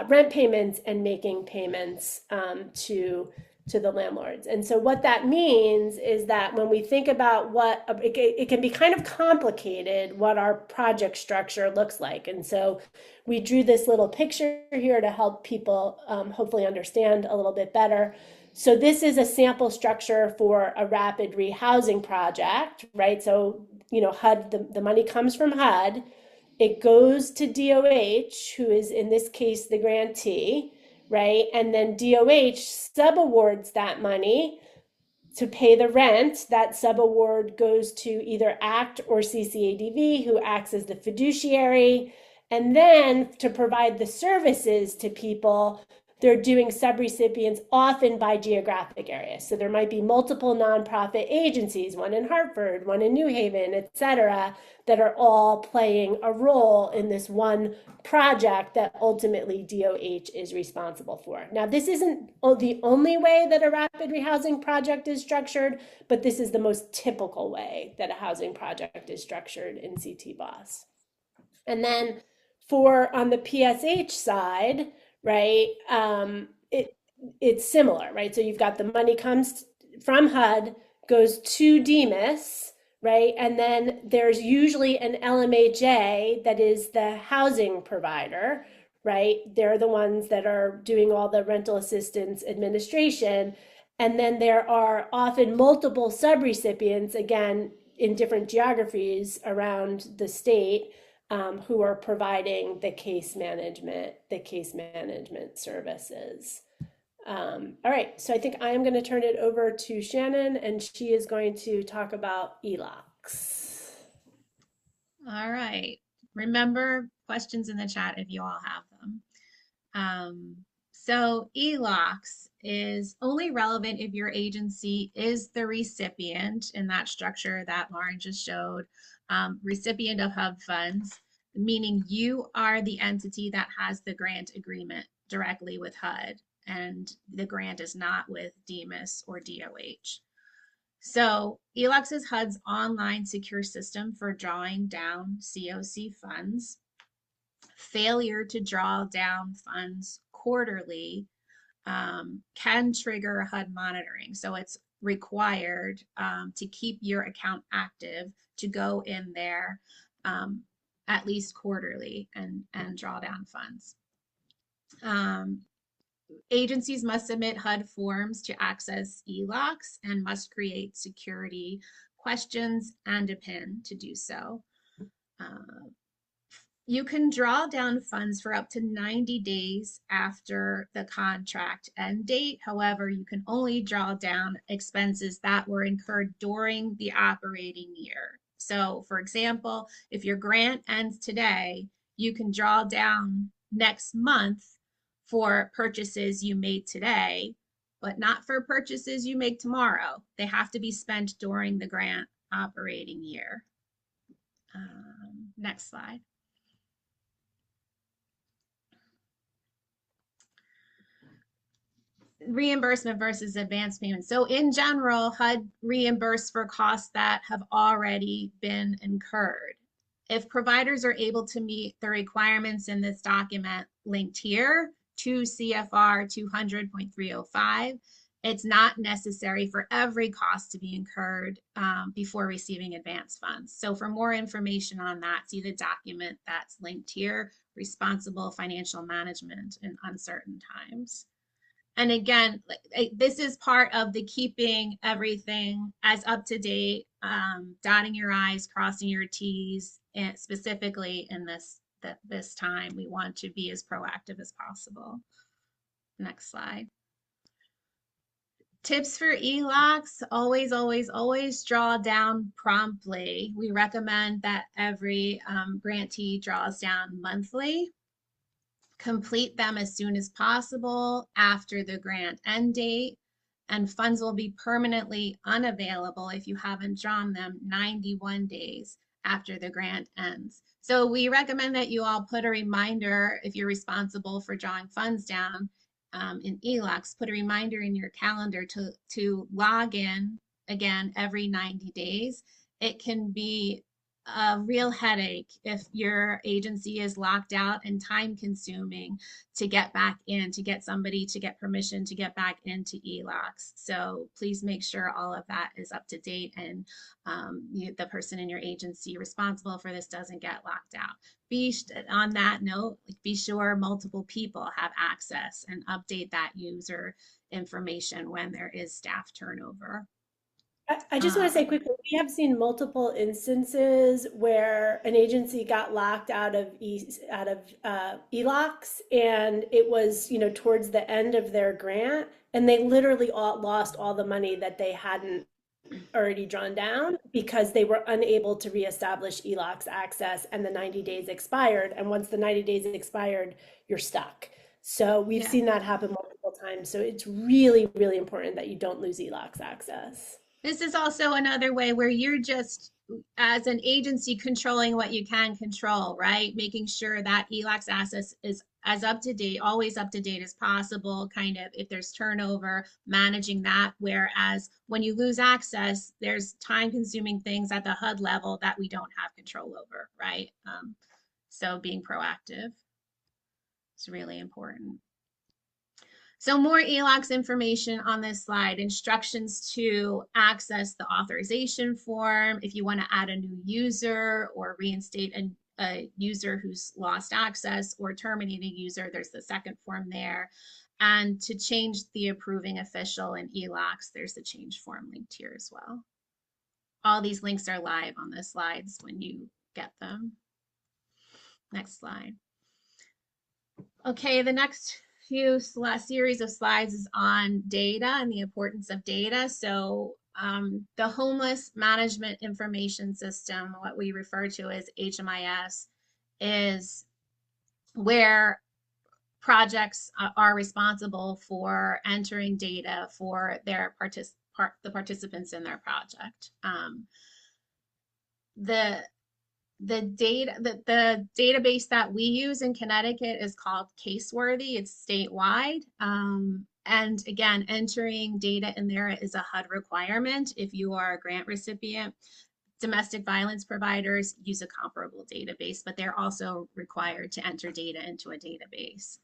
rent payments and making payments to the landlords. And so what that means is that when we think about what, it can be kind of complicated what our project structure looks like. And so we drew this little picture here to help people hopefully understand a little bit better. So this is a sample structure for a rapid rehousing project, right? So, HUD, the money comes from HUD. It goes to DOH, who is in this case the grantee, right? And then DOH subawards that money to pay the rent. That subaward goes to either ACT or CCADV, who acts as the fiduciary. And then to provide the services to people, they're doing subrecipients often by geographic area. So there might be multiple nonprofit agencies, one in Hartford, one in New Haven, et cetera, that are all playing a role in this one project that ultimately DOH is responsible for. Now, this isn't the only way that a rapid rehousing project is structured, but this is the most typical way that a housing project is structured in CT Boss. And then on the PSH side, right, it's similar, right? So you've got the money comes from HUD, goes to DEMIS, right? And then there's usually an LMHA that is the housing provider, right? They're the ones that are doing all the rental assistance administration. And then there are often multiple subrecipients, again, in different geographies around the state, who are providing the case management services. All right, so I think I am going to turn it over to Shannon, and she is going to talk about ELOCCS. All right. Remember questions in the chat if you all have them. So ELOCCS is only relevant if your agency is the recipient in that structure that Lauren just showed, recipient of HUB funds, meaning you are the entity that has the grant agreement directly with HUD, and the grant is not with DEMIS or DOH. So ELOCCS is HUD's online secure system for drawing down CoC funds. Failure to draw down funds quarterly can trigger HUD monitoring. So it's required to keep your account active to go in there at least quarterly and draw down funds. Agencies must submit HUD forms to access ELOCCS and must create security questions and a PIN to do so. You can draw down funds for up to 90 days after the contract end date. However, you can only draw down expenses that were incurred during the operating year. So, for example, if your grant ends today, you can draw down next month for purchases you made today, but not for purchases you make tomorrow. They have to be spent during the grant operating year. Next slide. Reimbursement versus advance payment. So in general, HUD reimburse for costs that have already been incurred. If providers are able to meet the requirements in this document linked here to CFR 200.305, it's not necessary for every cost to be incurred before receiving advance funds. So for more information on that, see the document that's linked here, Responsible Financial Management in Uncertain Times. And again, this is part of the keeping everything as up to date, dotting your I's, crossing your T's, and specifically in this time, we want to be as proactive as possible. Next slide. Tips for ELOCCS, always, always, always draw down promptly. We recommend that every grantee draws down monthly. Complete them as soon as possible after the grant end date, and funds will be permanently unavailable if you haven't drawn them 91 days after the grant ends. So we recommend that you all put a reminder, if you're responsible for drawing funds down in ELOCCS, put a reminder in your calendar to log in again every 90 days. It can be a real headache if your agency is locked out and time consuming to get back in, to get somebody to get permission to get back into ELOCCS. So please make sure all of that is up to date, and the person in your agency responsible for this doesn't get locked out. On that note, be sure multiple people have access and update that user information when there is staff turnover. I just want to say quickly, we have seen multiple instances where an agency got locked out of ELOCCS, and it was, towards the end of their grant, and they literally lost all the money that they hadn't already drawn down because they were unable to reestablish ELOCCS access, and the 90 days expired. And once the 90 days expired, you're stuck. So we've seen that happen multiple times. So it's really, really important that you don't lose ELOCCS access. This is also another way where you're just, as an agency, controlling what you can control, right? Making sure that ELOCCS access is as up to date, always up to date as possible, kind of if there's turnover, managing that. Whereas when you lose access, there's time consuming things at the HUD level that we don't have control over, right? So being proactive is really important. So more ELOCCS information on this slide, instructions to access the authorization form. If you want to add a new user or reinstate a user who's lost access or terminate a user, there's the second form there. And to change the approving official in ELOCCS, there's the change form linked here as well. All these links are live on the slides when you get them. Next slide. Okay, the next series of slides is on data and the importance of data. So the Homeless Management Information System, what we refer to as HMIS, is where projects are responsible for entering data for their the participants in their project. The database that we use in Connecticut is called Caseworthy. It's statewide. And again, entering data in there is a HUD requirement. If you are a grant recipient, domestic violence providers use a comparable database, but they're also required to enter data into a database.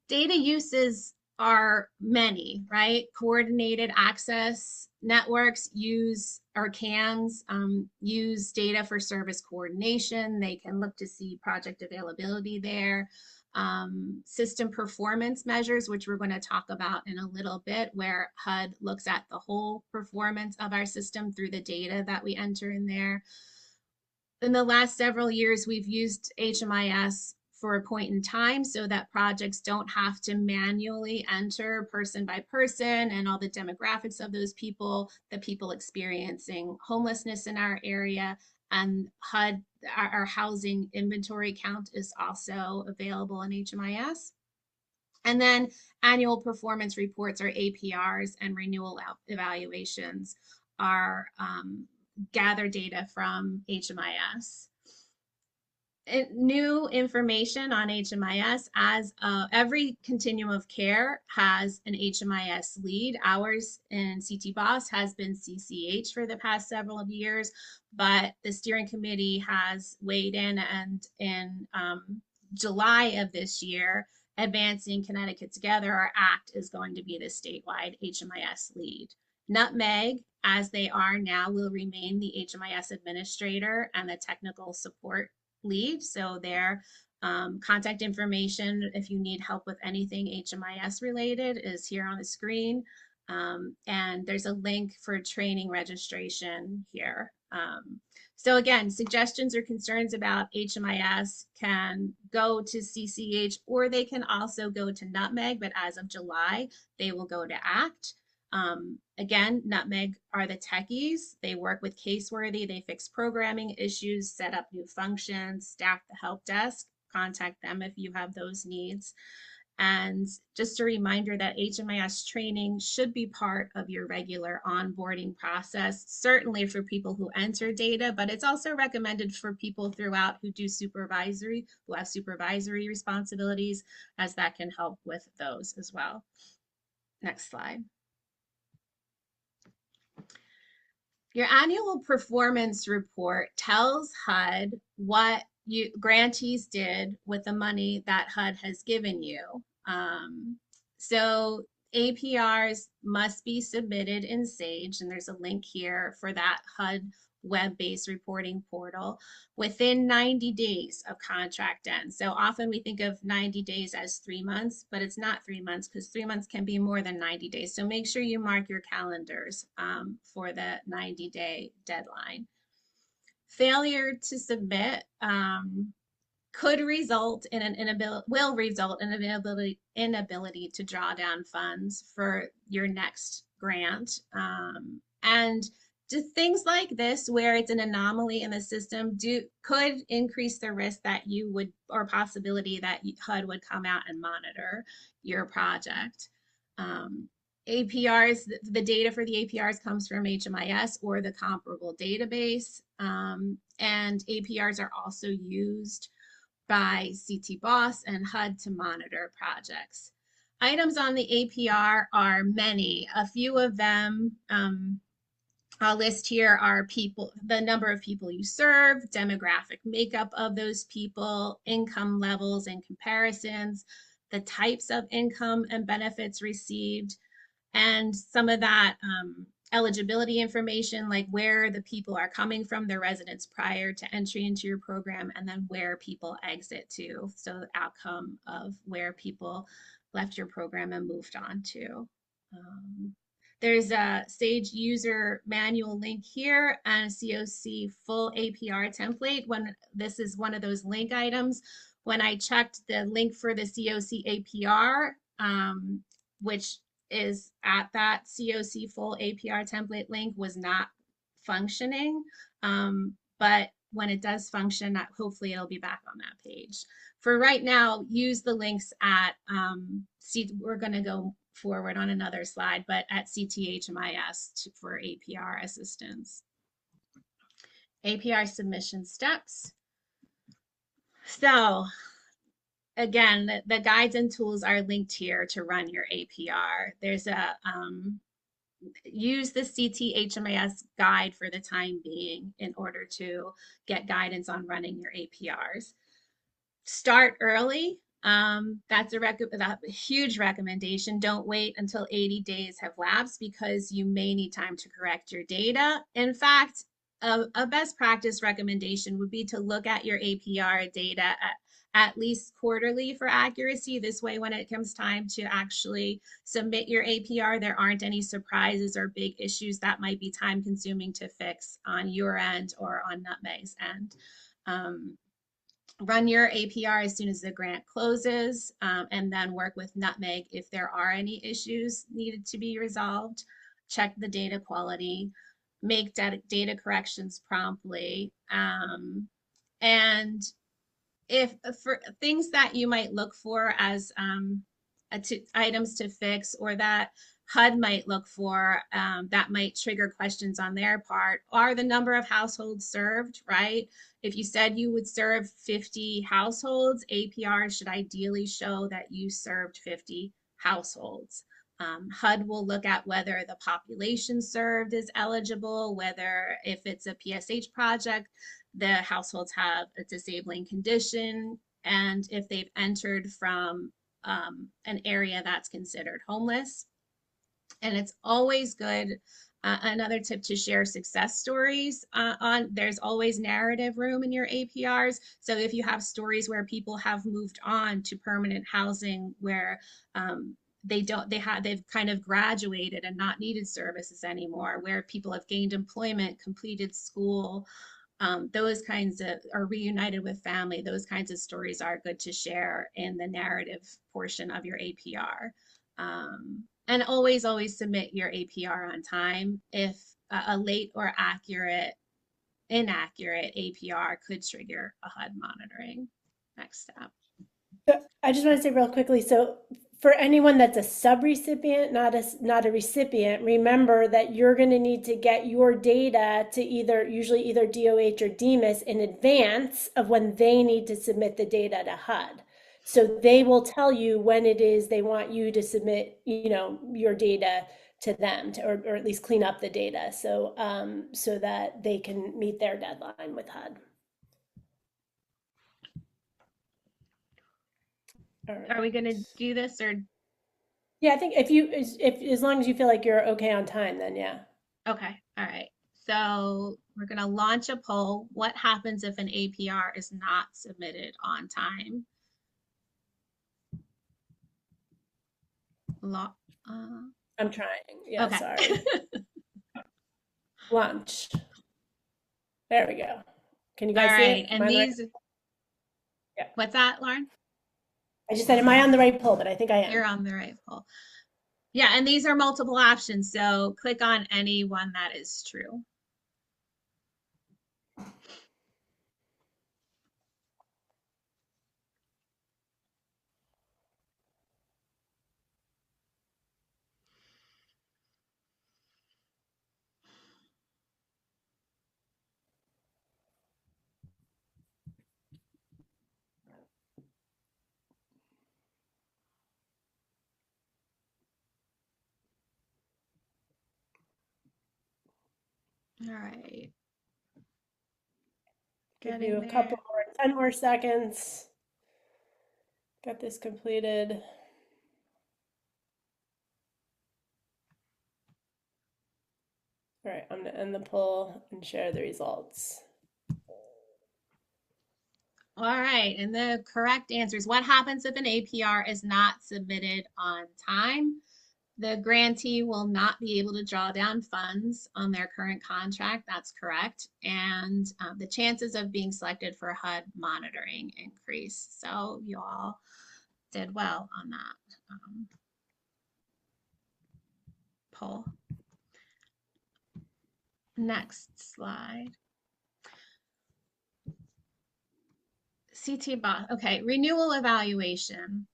Data uses are many, right? Coordinated access networks use, or CANs, use data for service coordination. They can look to see project availability there. System performance measures, which we're going to talk about in a little bit, where HUD looks at the whole performance of our system through the data that we enter in there. In the last several years, we've used HMIS for a point in time so that projects don't have to manually enter person by person and all the demographics of those people, the people experiencing homelessness in our area, And HUD, our housing inventory count is also available in HMIS. And then annual performance reports, or APRs, and renewal evaluations are gather data from HMIS. New information on HMIS, as every continuum of care has an HMIS lead. Ours in CT Boss has been CCH for the past several years, but the steering committee has weighed in, and in July of this year, Advancing Connecticut Together, our ACT, is going to be the statewide HMIS lead. Nutmeg, as they are now, will remain the HMIS administrator and the technical support lead. So their contact information, if you need help with anything HMIS related, is here on the screen. And there's a link for training registration here. So again, suggestions or concerns about HMIS can go to CCH, or they can also go to Nutmeg, but as of July, they will go to ACT. Again, Nutmeg are the techies. They work with Caseworthy. They fix programming issues, set up new functions, staff the help desk. Contact them if you have those needs. And just a reminder that HMIS training should be part of your regular onboarding process, certainly for people who enter data, but it's also recommended for people throughout who have supervisory responsibilities, as that can help with those as well. Next slide. Your annual performance report tells HUD what grantees did with the money that HUD has given you. So APRs must be submitted in Sage, and there's a link here for that HUD web-based reporting portal within 90 days of contract end. So often we think of 90 days as 3 months, but it's not 3 months, because 3 months can be more than 90 days. So make sure you mark your calendars for the 90-day deadline. Failure to submit could result in an inability to draw down funds for your next grant. And just things like this, where it's an anomaly in the system, could increase the risk that you would, or possibility that HUD would come out and monitor your project. APRs, the data for the APRs comes from HMIS or the comparable database, and APRs are also used by CT Boss and HUD to monitor projects. Items on the APR are many. A few of them I'll list here are people, the number of people you serve, demographic makeup of those people, income levels and comparisons, the types of income and benefits received, and some of that eligibility information, like where the people are coming from, their residence prior to entry into your program, and then where people exit to. So the outcome of where people left your program and moved on to. There's a Sage user manual link here and a CoC full APR template. This is one of those link items. When I checked the link for the CoC APR, which is at that CoC full APR template link, was not functioning. But when it does function, hopefully it'll be back on that page. For right now, use the links at, we're going to go forward on another slide, but at CTHMIS for APR assistance. APR submission steps. So again, the guides and tools are linked here to run your APR. There's a, use the CTHMIS guide for the time being in order to get guidance on running your APRs. Start early. That's a huge recommendation. Don't wait until 80 days have lapsed, because you may need time to correct your data. In fact, a best practice recommendation would be to look at your APR data at least quarterly for accuracy. This way, when it comes time to actually submit your APR, there aren't any surprises or big issues that might be time consuming to fix on your end or on Nutmeg's end. Run your APR as soon as the grant closes, and then work with Nutmeg if there are any issues needed to be resolved. Check the data quality. make data corrections promptly. And if for things that you might look for as items to fix, or that HUD might look for, that might trigger questions on their part, are the number of households served, right? If you said you would serve 50 households, APR should ideally show that you served 50 households. HUD will look at whether the population served is eligible, whether if it's a PSH project, the households have a disabling condition, and if they've entered from an area that's considered homeless. And it's always good. Another tip to share success stories there's always narrative room in your APRs. So if you have stories where people have moved on to permanent housing, where they've kind of graduated and not needed services anymore, where people have gained employment, completed school, those kinds of, are reunited with family, those kinds of stories are good to share in the narrative portion of your APR. And always submit your APR on time. If a late or inaccurate APR could trigger a HUD monitoring. Next step. So I just want to say real quickly, so for anyone that's a subrecipient, not a recipient, remember that you're going to need to get your data to usually either DOH or DMIS in advance of when they need to submit the data to HUD. So they will tell you when it is they want you to submit, your data to them, or at least clean up the data, so that they can meet their deadline with HUD. Are we going to do this, or? Yeah, I think if as long as you feel like you're okay on time, then yeah. Okay, all right. So we're going to launch a poll. What happens if an APR is not submitted on time? I'm trying. Yeah, okay. Sorry. Lunch. There we go. Can you guys All see right, it? and these. Yeah. What's that, Lauren? I just said, am I on the right poll? But I think I am. You're on the right poll. Yeah, and these are multiple options, so click on any one that is true. All right. Give you a couple more, 10 more seconds. Got this completed. All right, I'm gonna end the poll and share the results. All right, and the correct answer is, what happens if an APR is not submitted on time? The grantee will not be able to draw down funds on their current contract. That's correct. And the chances of being selected for HUD monitoring increase. So you all did well on that poll. Next slide. CT bot. Okay, renewal evaluation.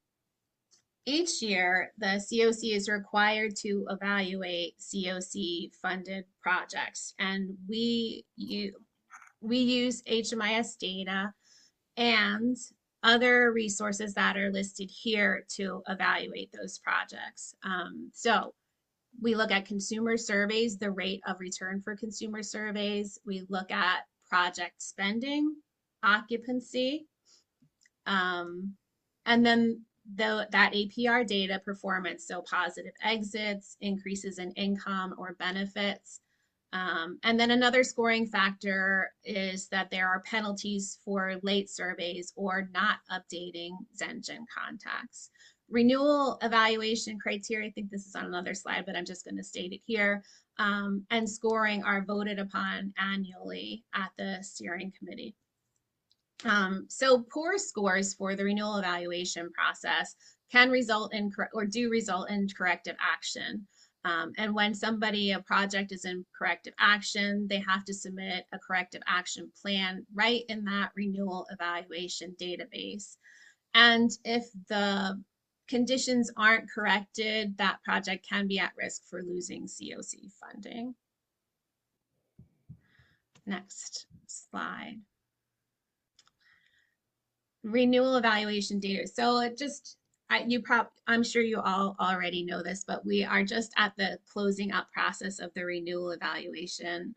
Each year, the CoC is required to evaluate CoC funded projects, and we use HMIS data and other resources that are listed here to evaluate those projects. So we look at consumer surveys, the rate of return for consumer surveys. We look at project spending, occupancy, and then that APR data performance, so positive exits, increases in income or benefits. And then another scoring factor is that there are penalties for late surveys or not updating Zengine contacts. Renewal evaluation criteria, I think this is on another slide, but I'm just going to state it here, and scoring are voted upon annually at the steering committee. So poor scores for the renewal evaluation process can result in, or do result in, corrective action. And when a project is in corrective action, they have to submit a corrective action plan right in that renewal evaluation database. And if the conditions aren't corrected, that project can be at risk for losing CoC funding. Next slide. Renewal evaluation data. So it just, I'm sure you all already know this, but we are just at the closing up process of the renewal evaluation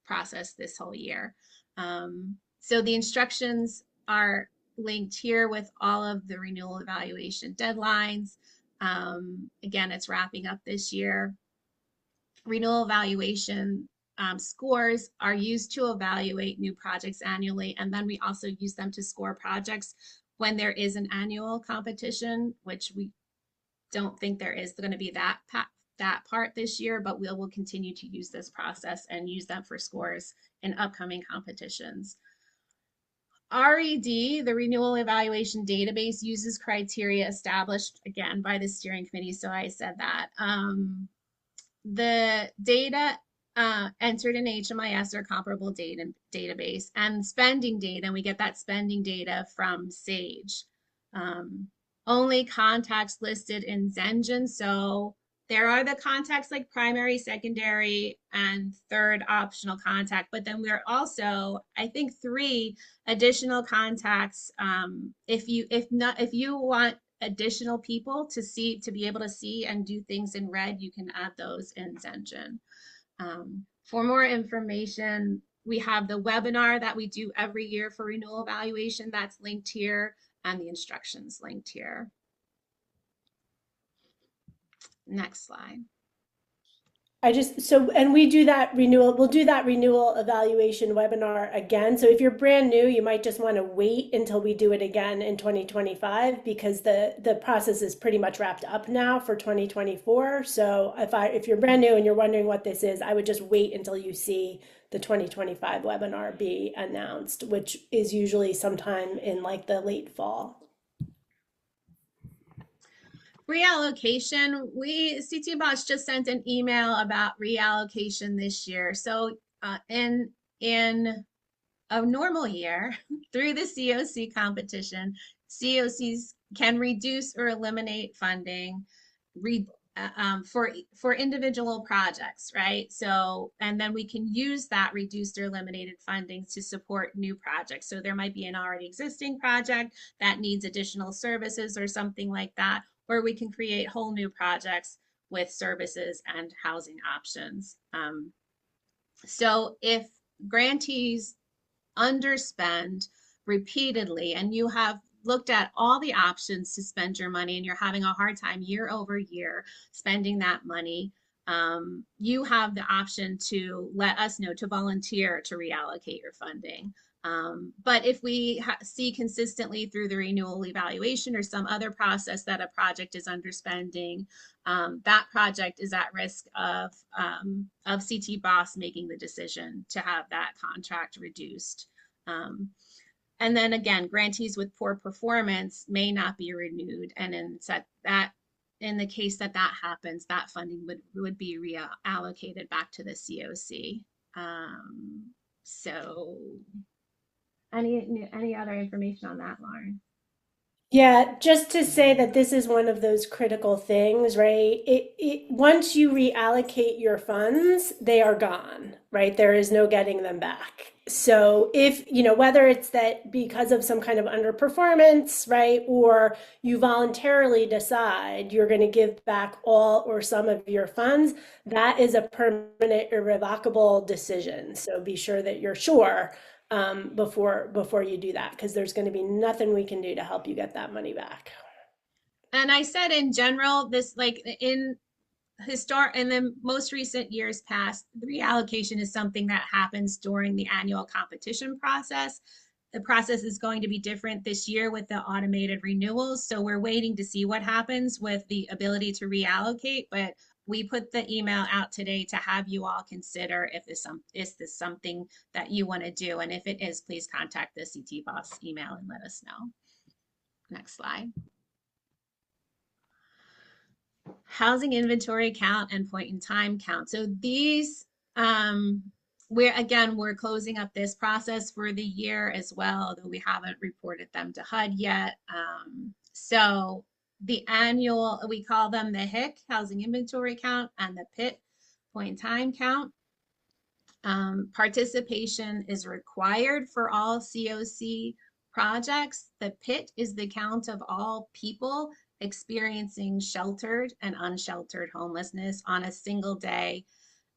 process this whole year. So the instructions are linked here with all of the renewal evaluation deadlines. Again, it's wrapping up this year. Renewal evaluation scores are used to evaluate new projects annually, and then we also use them to score projects when there is an annual competition, which we don't think there is going to be that part this year, but we will continue to use this process and use them for scores in upcoming competitions. RED, the Renewal Evaluation Database, uses criteria established, again, by the steering committee, so I said that. The data entered in HMIS or comparable database, and spending data, and we get that spending data from Sage. Only contacts listed in Zengine, so there are the contacts like primary, secondary, and third optional contact, but then we're also, I think, 3 additional contacts. If you want additional people to be able to see and do things in RED, you can add those in Zengine. For more information, we have the webinar that we do every year for renewal evaluation that's linked here, and the instructions linked here. Next slide. And we do that we'll do that renewal evaluation webinar again. So if you're brand new, you might just want to wait until we do it again in 2025, because the process is pretty much wrapped up now for 2024. So if you're brand new and you're wondering what this is, I would just wait until you see the 2025 webinar be announced, which is usually sometime in like the late fall. Reallocation, CT Boss just sent an email about reallocation this year. So in a normal year, through the CoC competition, CoCs can reduce or eliminate funding for individual projects, right? So, and then we can use that reduced or eliminated funding to support new projects. So there might be an already existing project that needs additional services or something like that, or we can create whole new projects with services and housing options. So if grantees underspend repeatedly and you have looked at all the options to spend your money and you're having a hard time year over year spending that money, you have the option to let us know, to volunteer to reallocate your funding. But if we see consistently through the renewal evaluation or some other process that a project is underspending, that project is at risk of CT Boss making the decision to have that contract reduced. And then again, grantees with poor performance may not be renewed. And in the case that happens, that funding would be reallocated back to the CoC. So any other information on that, Lauren? Yeah, just to say that this is one of those critical things, right? Once you reallocate your funds, they are gone, right? There is no getting them back. So if, whether it's that because of some kind of underperformance, right, or you voluntarily decide you're going to give back all or some of your funds, that is a permanent, irrevocable decision. So be sure that you're sure before you do that, because there's going to be nothing we can do to help you get that money back. And I said in general, this like in the most recent years past, the reallocation is something that happens during the annual competition process. The process is going to be different this year with the automated renewals. So we're waiting to see what happens with the ability to reallocate, but we put the email out today to have you all consider if is this something that you want to do. And if it is, please contact the CT Boss email and let us know. Next slide. Housing inventory count and point in time count. So these, we're closing up this process for the year as well, though we haven't reported them to HUD yet. So the annual, we call them the HIC, housing inventory count, and the PIT, point in time count. Participation is required for all CoC projects. The PIT is the count of all people experiencing sheltered and unsheltered homelessness on a single day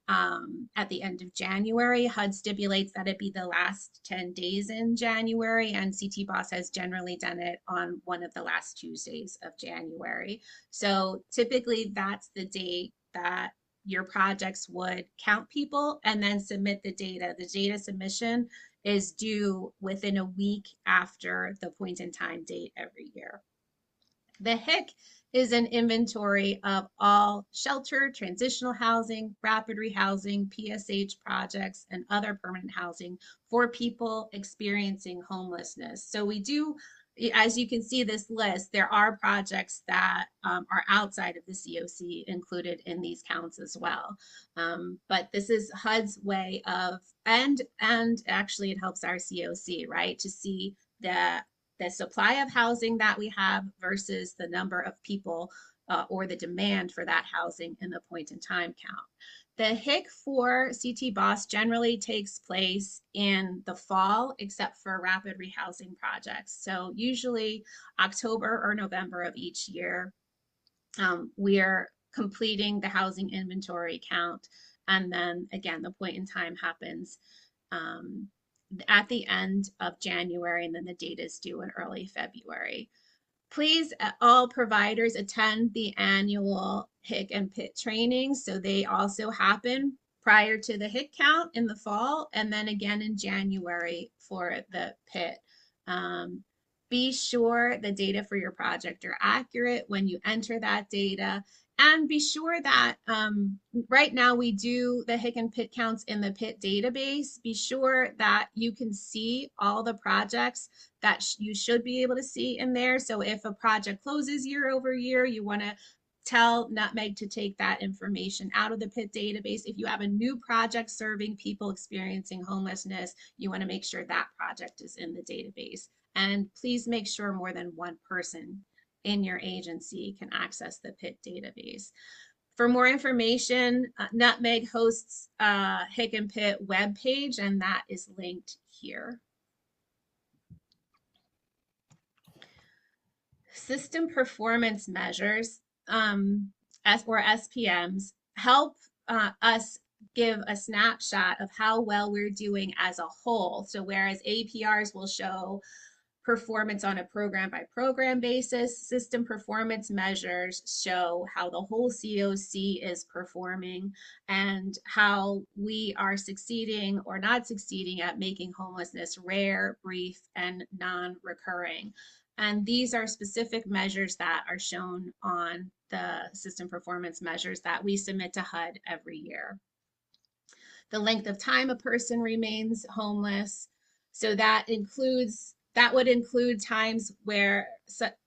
at the end of January. HUD stipulates that it be the last 10 days in January, and CT Boss has generally done it on one of the last Tuesdays of January. So typically that's the date that your projects would count people and then submit the data. The data submission is due within a week after the point in time date every year. The HIC is an inventory of all shelter, transitional housing, rapid rehousing, PSH projects, and other permanent housing for people experiencing homelessness. So we do, as you can see this list, there are projects that are outside of the CoC included in these counts as well. But this is HUD's way of, and actually it helps our CoC, right, to see the supply of housing that we have versus the number of people or the demand for that housing in the point in time count. The HIC for CT Boss generally takes place in the fall, except for rapid rehousing projects. So usually October or November of each year, we're completing the housing inventory count. And then again, the point in time happens at the end of January, and then the data is due in early February. Please, all providers attend the annual HIC and PIT trainings. So they also happen prior to the HIC count in the fall, and then again in January for the PIT. Be sure the data for your project are accurate when you enter that data. And be sure that right now we do the HIC and PIT counts in the PIT database. Be sure that you can see all the projects that you should be able to see in there. So if a project closes year over year, you want to tell Nutmeg to take that information out of the PIT database. If you have a new project serving people experiencing homelessness, you want to make sure that project is in the database. And please make sure more than one person in your agency can access the PIT database. For more information, Nutmeg hosts a HIC and PIT webpage, and that is linked here. System performance measures, or SPMs, help us give a snapshot of how well we're doing as a whole. So whereas APRs will show performance on a program by program basis, system performance measures show how the whole CoC is performing and how we are succeeding or not succeeding at making homelessness rare, brief, and non-recurring. And these are specific measures that are shown on the system performance measures that we submit to HUD every year. The length of time a person remains homeless. So that would include times where,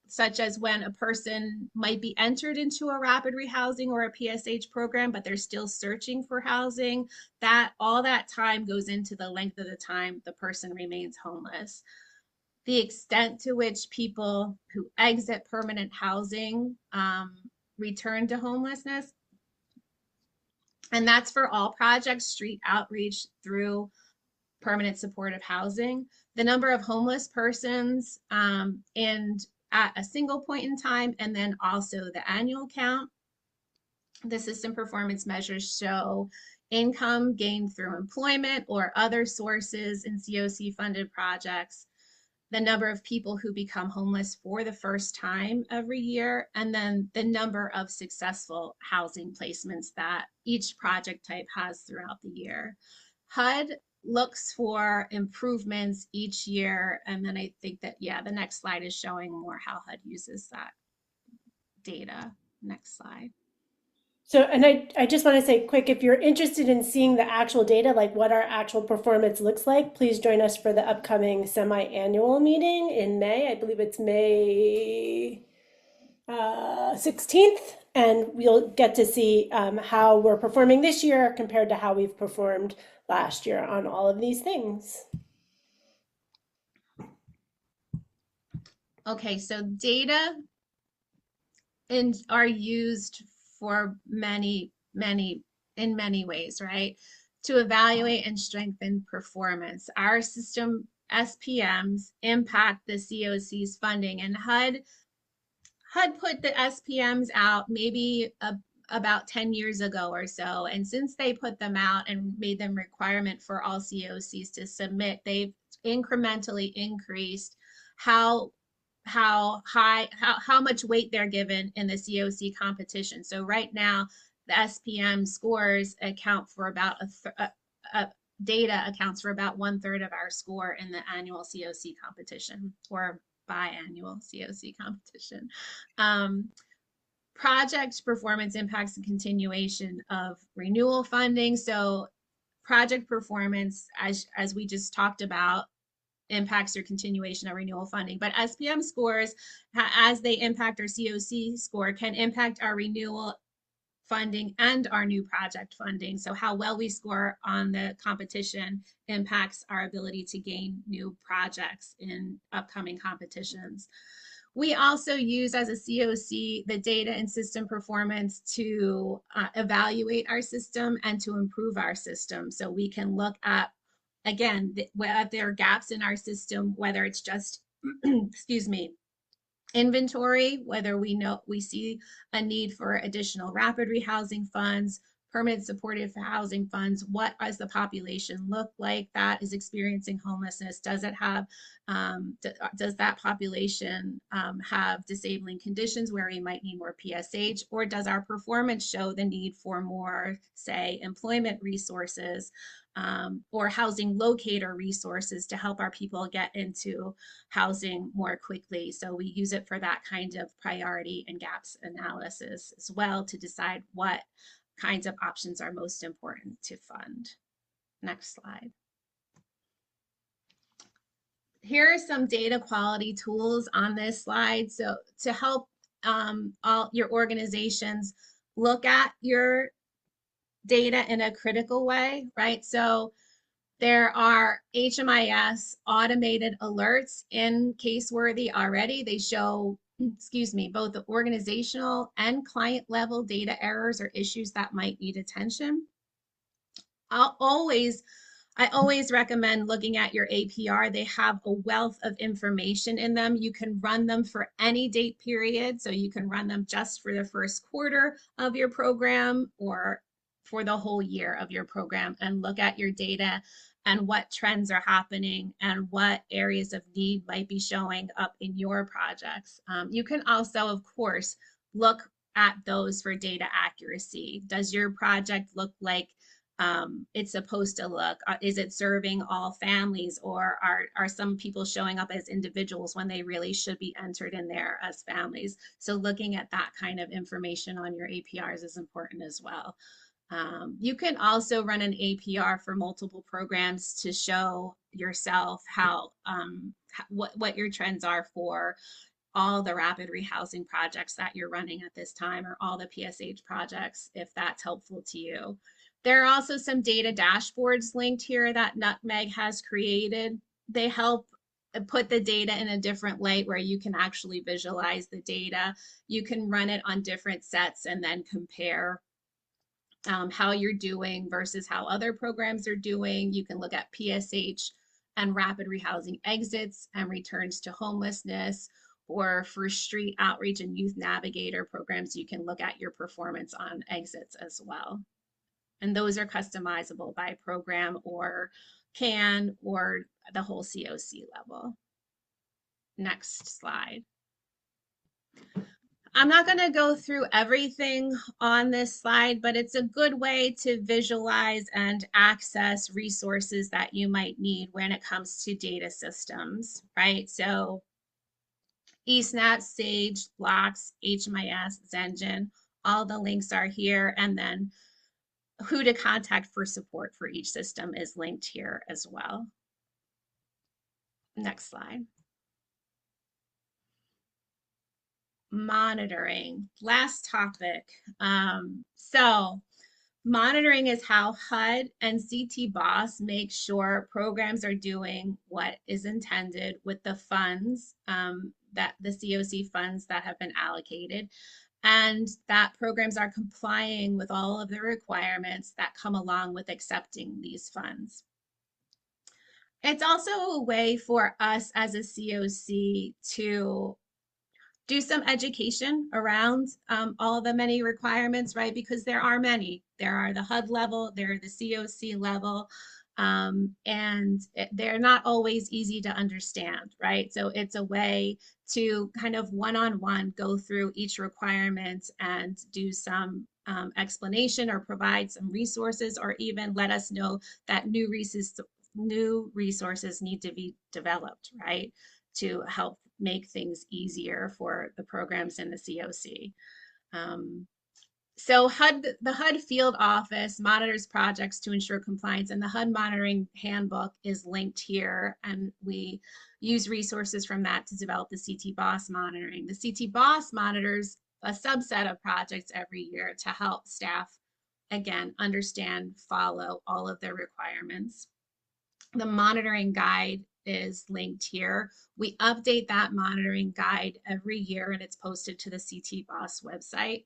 such as when a person might be entered into a rapid rehousing or a PSH program, but they're still searching for housing. All that time goes into the length of the time the person remains homeless. The extent to which people who exit permanent housing return to homelessness. And that's for all projects, street outreach through permanent supportive housing. The number of homeless persons and at a single point in time, and then also the annual count. The system performance measures show income gained through employment or other sources in CoC funded projects, the number of people who become homeless for the first time every year, and then the number of successful housing placements that each project type has throughout the year. HUD looks for improvements each year, and then I think that, yeah, the next slide is showing more how HUD uses that data. Next slide. So, and I just want to say quick, if you're interested in seeing the actual data, like what our actual performance looks like, please join us for the upcoming semi-annual meeting in May. I believe it's May 16th, and we'll get to see how we're performing this year compared to how we've performed last year on all of these things. Okay, so data are used for in many ways, right? To evaluate and strengthen performance. Our system SPMs impact the CoC's funding, and HUD put the SPMs out maybe about 10 years ago or so. And since they put them out and made them requirement for all CoCs to submit, they've incrementally increased how much weight they're given in the CoC competition. So right now, the SPM scores account for about data accounts for about 1/3 of our score in the annual CoC competition, or biannual CoC competition. Project performance impacts the continuation of renewal funding. So project performance, as we just talked about, impacts your continuation of renewal funding. But SPM scores, as they impact our CoC score, can impact our renewal funding and our new project funding. So how well we score on the competition impacts our ability to gain new projects in upcoming competitions. We also use, as a CoC, the data and system performance to evaluate our system and to improve our system. So we can look at, again, whether there are gaps in our system, whether it's just, excuse me, inventory, whether we see a need for additional rapid rehousing funds, permanent supportive housing funds. What does the population look like that is experiencing homelessness? Does it have, does that population have disabling conditions where we might need more PSH, or does our performance show the need for more, say, employment resources or housing locator resources to help our people get into housing more quickly? So we use it for that kind of priority and gaps analysis as well to decide what kinds of options are most important to fund. Next slide. Here are some data quality tools on this slide. So to help all your organizations look at your data in a critical way, right? So there are HMIS automated alerts in Caseworthy already. They show, excuse me, both the organizational and client level data errors or issues that might need attention. I always recommend looking at your APR. They have a wealth of information in them. You can run them for any date period. So you can run them just for the first quarter of your program or for the whole year of your program, and look at your data and what trends are happening and what areas of need might be showing up in your projects. You can also, of course, look at those for data accuracy. Does your project look like it's supposed to look? Is it serving all families, or are some people showing up as individuals when they really should be entered in there as families? So looking at that kind of information on your APRs is important as well. You can also run an APR for multiple programs to show yourself how what your trends are for all the rapid rehousing projects that you're running at this time, or all the PSH projects, if that's helpful to you. There are also some data dashboards linked here that Nutmeg has created. They help put the data in a different light where you can actually visualize the data. You can run it on different sets and then compare how you're doing versus how other programs are doing. You can look at PSH and rapid rehousing exits and returns to homelessness, or for street outreach and youth navigator programs, you can look at your performance on exits as well. And those are customizable by program or CAN or the whole CoC level. Next slide. I'm not going to go through everything on this slide, but it's a good way to visualize and access resources that you might need when it comes to data systems, right? So ESNAPS, SAGE, ELOCCS, HMIS, Zengine, all the links are here. And then who to contact for support for each system is linked here as well. Next slide. monitoring, last topic. So monitoring is how HUD and CT BOSS make sure programs are doing what is intended with the funds, that the CoC funds that have been allocated, and that programs are complying with all of the requirements that come along with accepting these funds. It's also a way for us as a CoC to do some education around all the many requirements, right? Because there are many. There are the HUD level, there are the CoC level, and they're not always easy to understand, right? So it's a way to kind of one-on-one go through each requirement and do some explanation or provide some resources, or even let us know that new resources need to be developed, right? To help make things easier for the programs in the CoC. So the HUD field office monitors projects to ensure compliance, and the HUD monitoring handbook is linked here, and we use resources from that to develop the CT BOSS monitoring. The CT BOSS monitors a subset of projects every year to help staff, again, understand, follow all of their requirements. The monitoring guide is linked here. We update that monitoring guide every year, and it's posted to the CT BOSS website.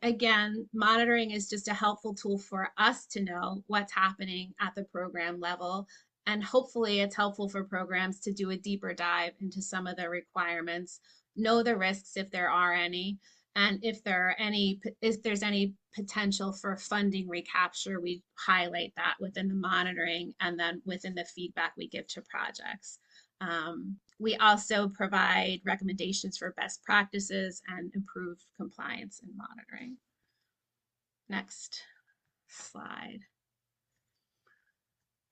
Again, monitoring is just a helpful tool for us to know what's happening at the program level, and hopefully it's helpful for programs to do a deeper dive into some of the requirements, know the risks if there are any, and if there's any potential for funding recapture, we highlight that within the monitoring and then within the feedback we give to projects. We also provide recommendations for best practices and improved compliance in monitoring. Next slide.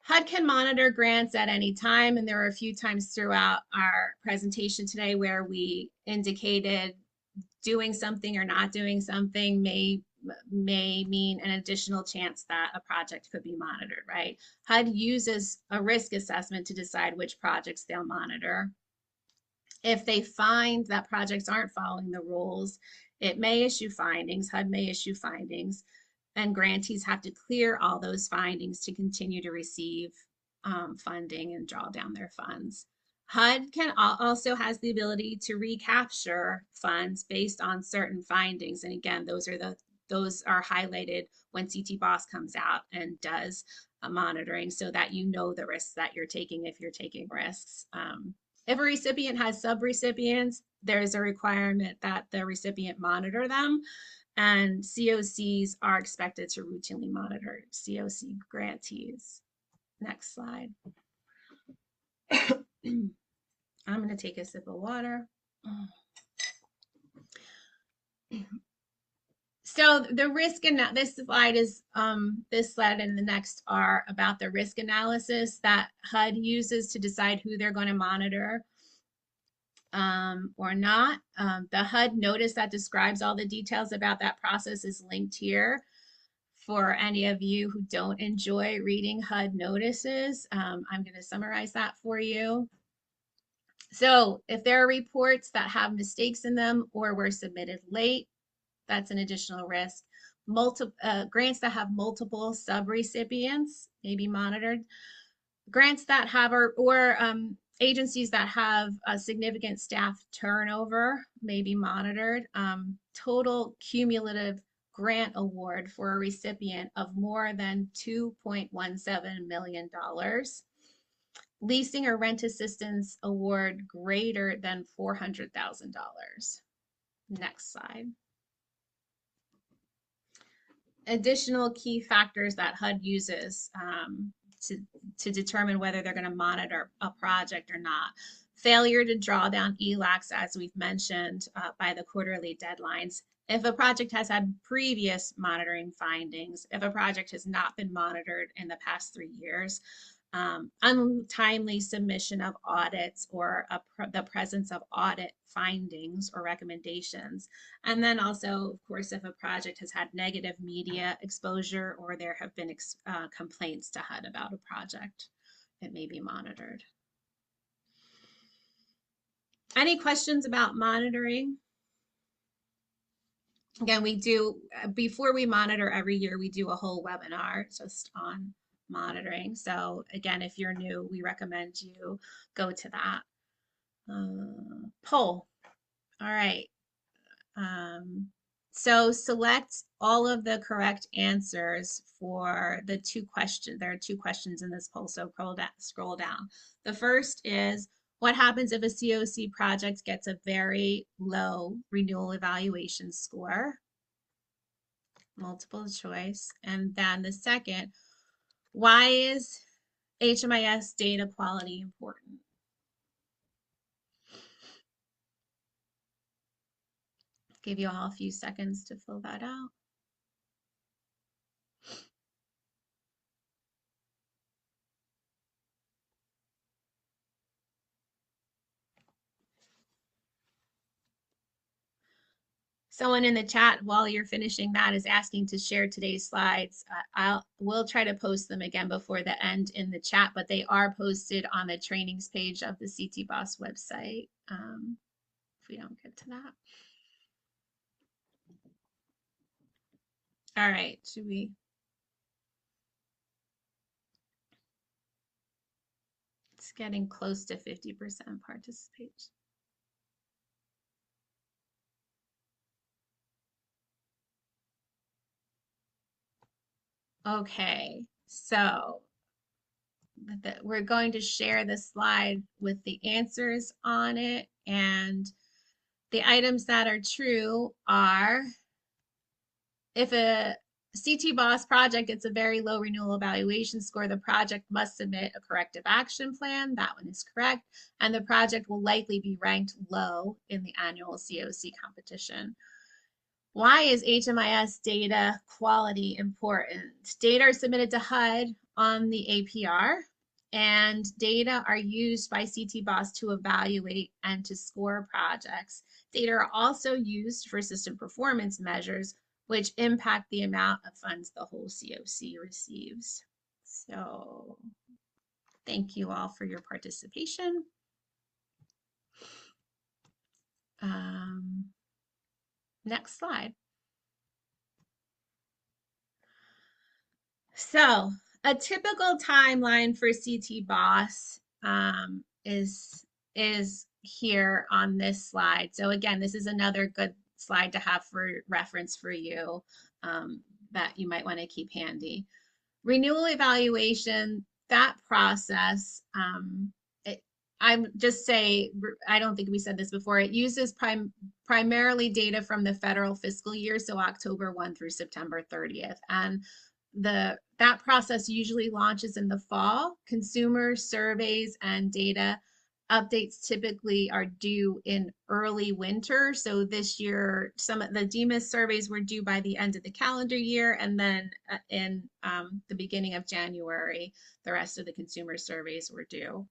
HUD can monitor grants at any time, and there are a few times throughout our presentation today where we indicated doing something or not doing something may mean an additional chance that a project could be monitored, right? HUD uses a risk assessment to decide which projects they'll monitor. If they find that projects aren't following the rules, it may issue findings, HUD may issue findings, and grantees have to clear all those findings to continue to receive funding and draw down their funds. HUD also has the ability to recapture funds based on certain findings. And again, those are highlighted when CT BOSS comes out and does a monitoring, so that you know the risks that you're taking if you're taking risks. If a recipient has sub-recipients, there's a requirement that the recipient monitor them, and CoCs are expected to routinely monitor CoC grantees. Next slide. I'm going to take a sip of water. So the risk, and this slide and the next are about the risk analysis that HUD uses to decide who they're going to monitor or not. The HUD notice that describes all the details about that process is linked here. For any of you who don't enjoy reading HUD notices, I'm going to summarize that for you. So if there are reports that have mistakes in them or were submitted late, that's an additional risk. Grants that have multiple sub-recipients may be monitored. Grants that have, or agencies that have a significant staff turnover may be monitored. Total cumulative grant award for a recipient of more than $2.17 million. Leasing or rent assistance award greater than $400,000. Next slide. Additional key factors that HUD uses to determine whether they're going to monitor a project or not. Failure to draw down ELOCCS, as we've mentioned, by the quarterly deadlines. If a project has had previous monitoring findings, if a project has not been monitored in the past 3 years, untimely submission of audits or the presence of audit findings or recommendations. And then also, of course, if a project has had negative media exposure or there have been complaints to HUD about a project, it may be monitored. Any questions about monitoring? Again, we do, before we monitor every year, we do a whole webinar just on monitoring. So again, if you're new, we recommend you go to that. Poll. All right. So select all of the correct answers for the two questions. There are two questions in this poll, so scroll down. The first is, what happens if a CoC project gets a very low renewal evaluation score? Multiple choice. And then the second, why is HMIS data quality important? Give you all a few seconds to fill that out. Someone in the chat while you're finishing that is asking to share today's slides. We'll try to post them again before the end in the chat, but they are posted on the trainings page of the CT Boss website. If we don't get to that. All right, should we? It's getting close to 50% participation. Okay, so we're going to share the slide with the answers on it, and the items that are true are, if a CT Boss project gets a very low renewal evaluation score, the project must submit a corrective action plan. That one is correct. And the project will likely be ranked low in the annual CoC competition. Why is HMIS data quality important? Data are submitted to HUD on the APR, and data are used by CT Boss to evaluate and to score projects. Data are also used for system performance measures, which impact the amount of funds the whole CoC receives. So thank you all for your participation. Next slide. So a typical timeline for CT Boss is here on this slide. So again, this is another good slide to have for reference for you, that you might want to keep handy. Renewal evaluation, that process, I just say, I don't think we said this before, it uses primarily data from the federal fiscal year, so October 1 through September 30th. And that process usually launches in the fall. Consumer surveys and data updates typically are due in early winter. So this year, some of the DMIS surveys were due by the end of the calendar year, and then in the beginning of January, the rest of the consumer surveys were due.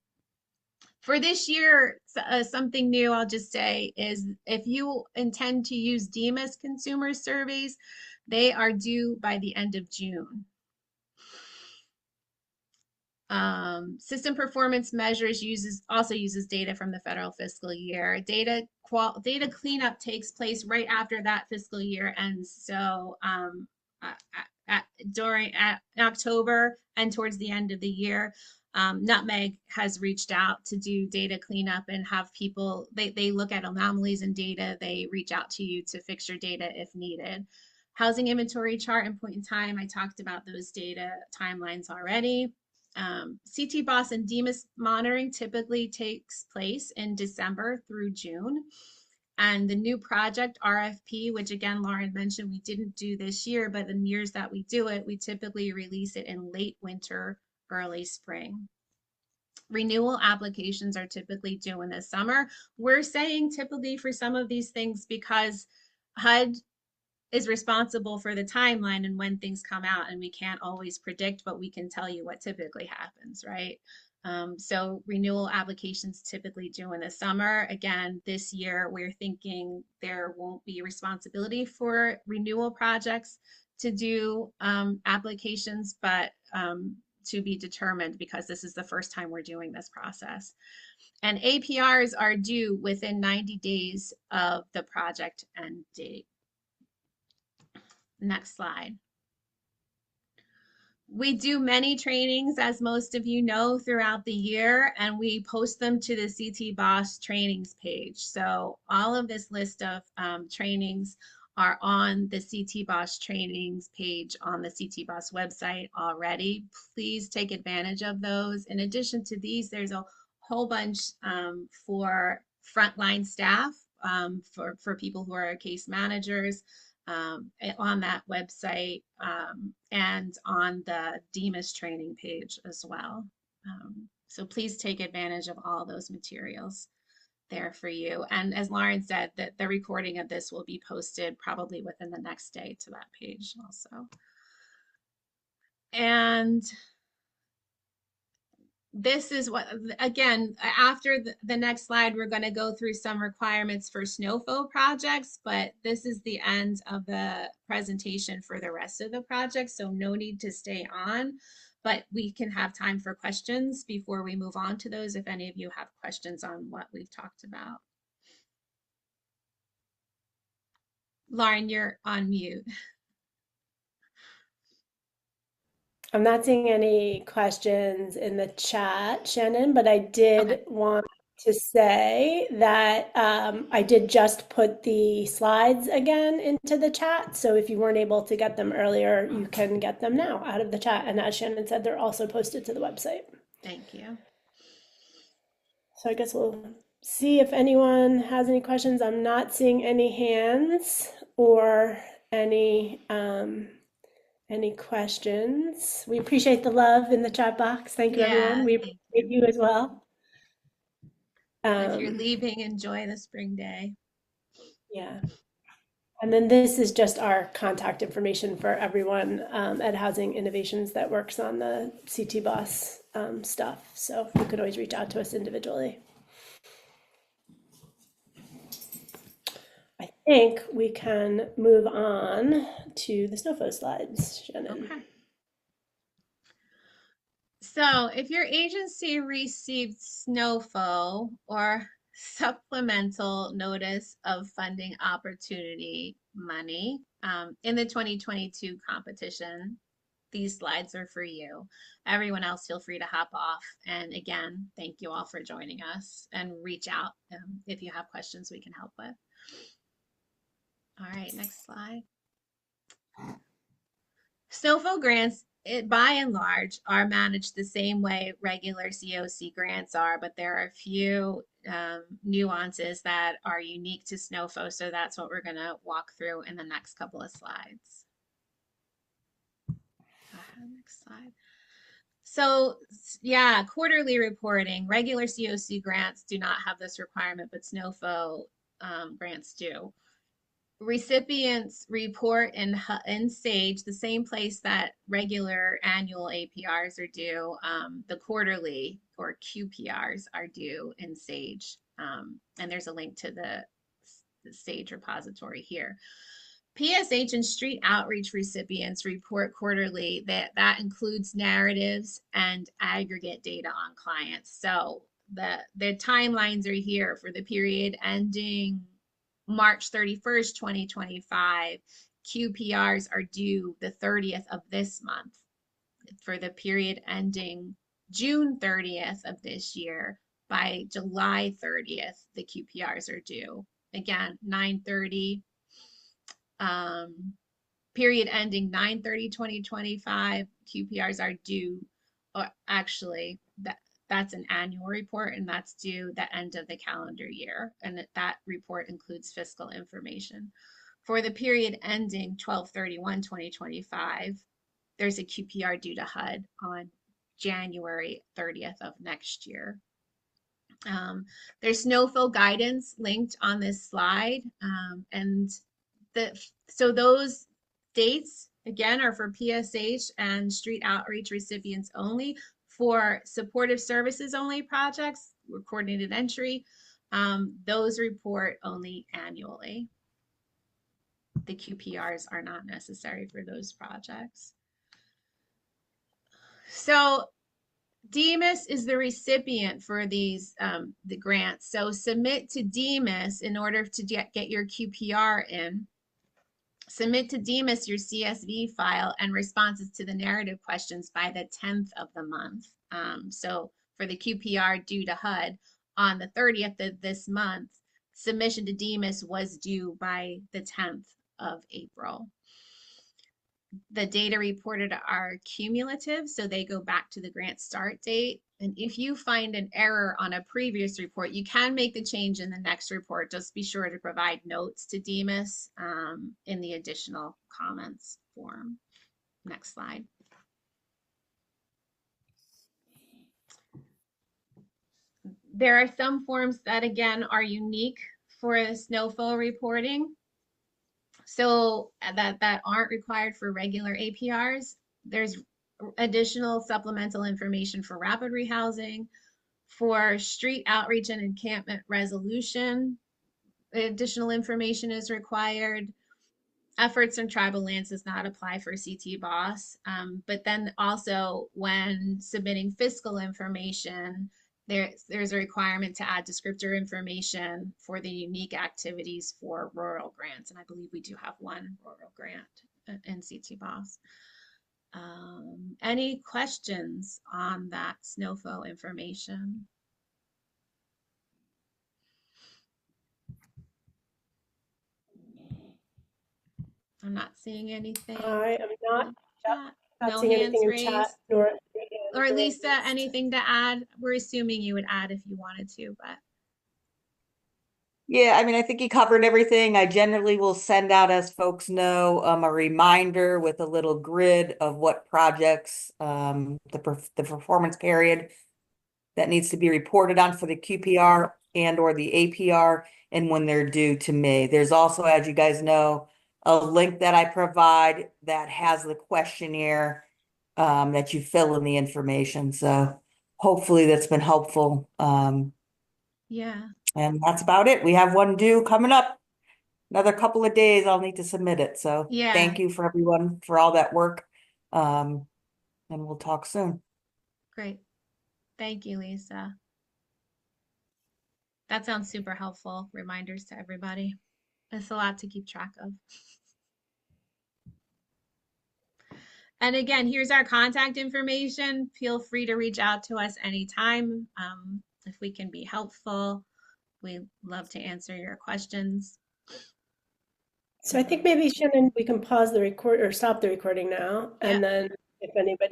For this year, something new I'll just say is, if you intend to use DMIS consumer surveys, they are due by the end of June. System performance measures also uses data from the federal fiscal year. Data cleanup takes place right after that fiscal year ends. So during October and towards the end of the year, Nutmeg has reached out to do data cleanup and have people, they look at anomalies in data. They reach out to you to fix your data if needed. Housing inventory chart and point in time, I talked about those data timelines already. CT Boss and DMIS monitoring typically takes place in December through June. And the new project RFP, which again, Lauren mentioned, we didn't do this year, but in years that we do it, we typically release it in late winter, early spring. Renewal applications are typically due in the summer. We're saying typically for some of these things because HUD is responsible for the timeline and when things come out, and we can't always predict, but we can tell you what typically happens, right? So renewal applications typically due in the summer. Again, this year we're thinking there won't be responsibility for renewal projects to do applications, but to be determined because this is the first time we're doing this process. And APRs are due within 90 days of the project end date. Next slide. We do many trainings, as most of you know, throughout the year, and we post them to the CT Boss trainings page. So all of this list of trainings are on the CT Boss trainings page on the CT Boss website already. Please take advantage of those. In addition to these, there's a whole bunch for frontline staff, for people who are case managers, on that website, and on the DEMIS training page as well. So please take advantage of all those materials there for you. And as Lauren said, that the recording of this will be posted probably within the next day to that page also. And this is what, again, after the next slide, we're going to go through some requirements for SNOFO projects, but this is the end of the presentation for the rest of the project, so no need to stay on, but we can have time for questions before we move on to those if any of you have questions on what we've talked about. Lauren, you're on mute. I'm not seeing any questions in the chat, Shannon, but I did want to say that I did just put the slides again into the chat. So if you weren't able to get them earlier, you can get them now out of the chat. And as Shannon said, they're also posted to the website. Thank you. So I guess we'll see if anyone has any questions. I'm not seeing any hands or any questions. We appreciate the love in the chat box. Thank you, everyone. We appreciate you as well. If you're leaving, enjoy the spring day. Yeah. And then this is just our contact information for everyone at Housing Innovations that works on the CT Boss stuff. So you could always reach out to us individually. I think we can move on to the SNOFO slides, Shannon. Okay. So if your agency received SNOFO or supplemental notice of funding opportunity money in the 2022 competition, these slides are for you. Everyone else, feel free to hop off. And again, thank you all for joining us, and reach out if you have questions we can help with. All right, next slide. SNOFO grants, by and large, are managed the same way regular CoC grants are, but there are a few nuances that are unique to SNOFO, so that's what we're going to walk through in the next couple of slides. Next slide. So yeah, quarterly reporting. Regular CoC grants do not have this requirement, but SNOFO grants do. Recipients report in Sage, the same place that regular annual APRs are due. The quarterly or QPRs are due in Sage. And there's a link to the Sage repository here. PSH and street outreach recipients report quarterly. That includes narratives and aggregate data on clients. So the timelines are here for the period ending March 31st, 2025. QPRs are due the 30th of this month. For the period ending June 30th of this year, by July 30th, the QPRs are due. Again, 9/30. Period ending 9/30/2025, QPRs are due, or actually that's an annual report, and that's due the end of the calendar year, and that report includes fiscal information. For the period ending 12/31/2025, there's a QPR due to HUD on January 30th of next year. There's SNOFO guidance linked on this slide, and so those dates, again, are for PSH and street outreach recipients only. For supportive services only projects, coordinated entry, those report only annually. The QPRs are not necessary for those projects. So DEMIS is the recipient for these the grants. So submit to DEMIS in order to get your QPR in. Submit to DEMIS your CSV file and responses to the narrative questions by the 10th of the month. So for the QPR due to HUD on the 30th of this month, submission to DEMIS was due by the 10th of April. The data reported are cumulative, so they go back to the grant start date. And if you find an error on a previous report, you can make the change in the next report. Just be sure to provide notes to DEMIS in the additional comments form. Next slide. There are some forms that, again, are unique for SNOFO reporting. So that aren't required for regular APRs. There's additional supplemental information for rapid rehousing, for street outreach and encampment resolution. Additional information is required. Efforts in tribal lands does not apply for CT BOSS. But then also when submitting fiscal information, there's a requirement to add descriptor information for the unique activities for rural grants. And I believe we do have one rural grant in CT BOSS. Any questions on that SNOFO information? I'm not seeing anything. I am not No seeing hands anything in chat raised. nor Or Lisa, raised. anything to add? We're assuming you would add if you wanted to, but. Yeah, I mean, I think you covered everything. I generally will send out, as folks know, a reminder with a little grid of what projects, the performance period that needs to be reported on for the QPR and or the APR and when they're due to me. There's also, as you guys know, a link that I provide that has the questionnaire that you fill in the information. So hopefully that's been helpful. Yeah. And that's about it. We have one due coming up. Another couple of days, I'll need to submit it. So Yeah. thank you for everyone for all that work. And we'll talk soon. Great. Thank you, Lisa. That sounds super helpful. Reminders to everybody. It's a lot to keep track of. And again, here's our contact information. Feel free to reach out to us anytime if we can be helpful. We love to answer your questions. So I think maybe, Shannon, we can pause the record or stop the recording now, and then if anybody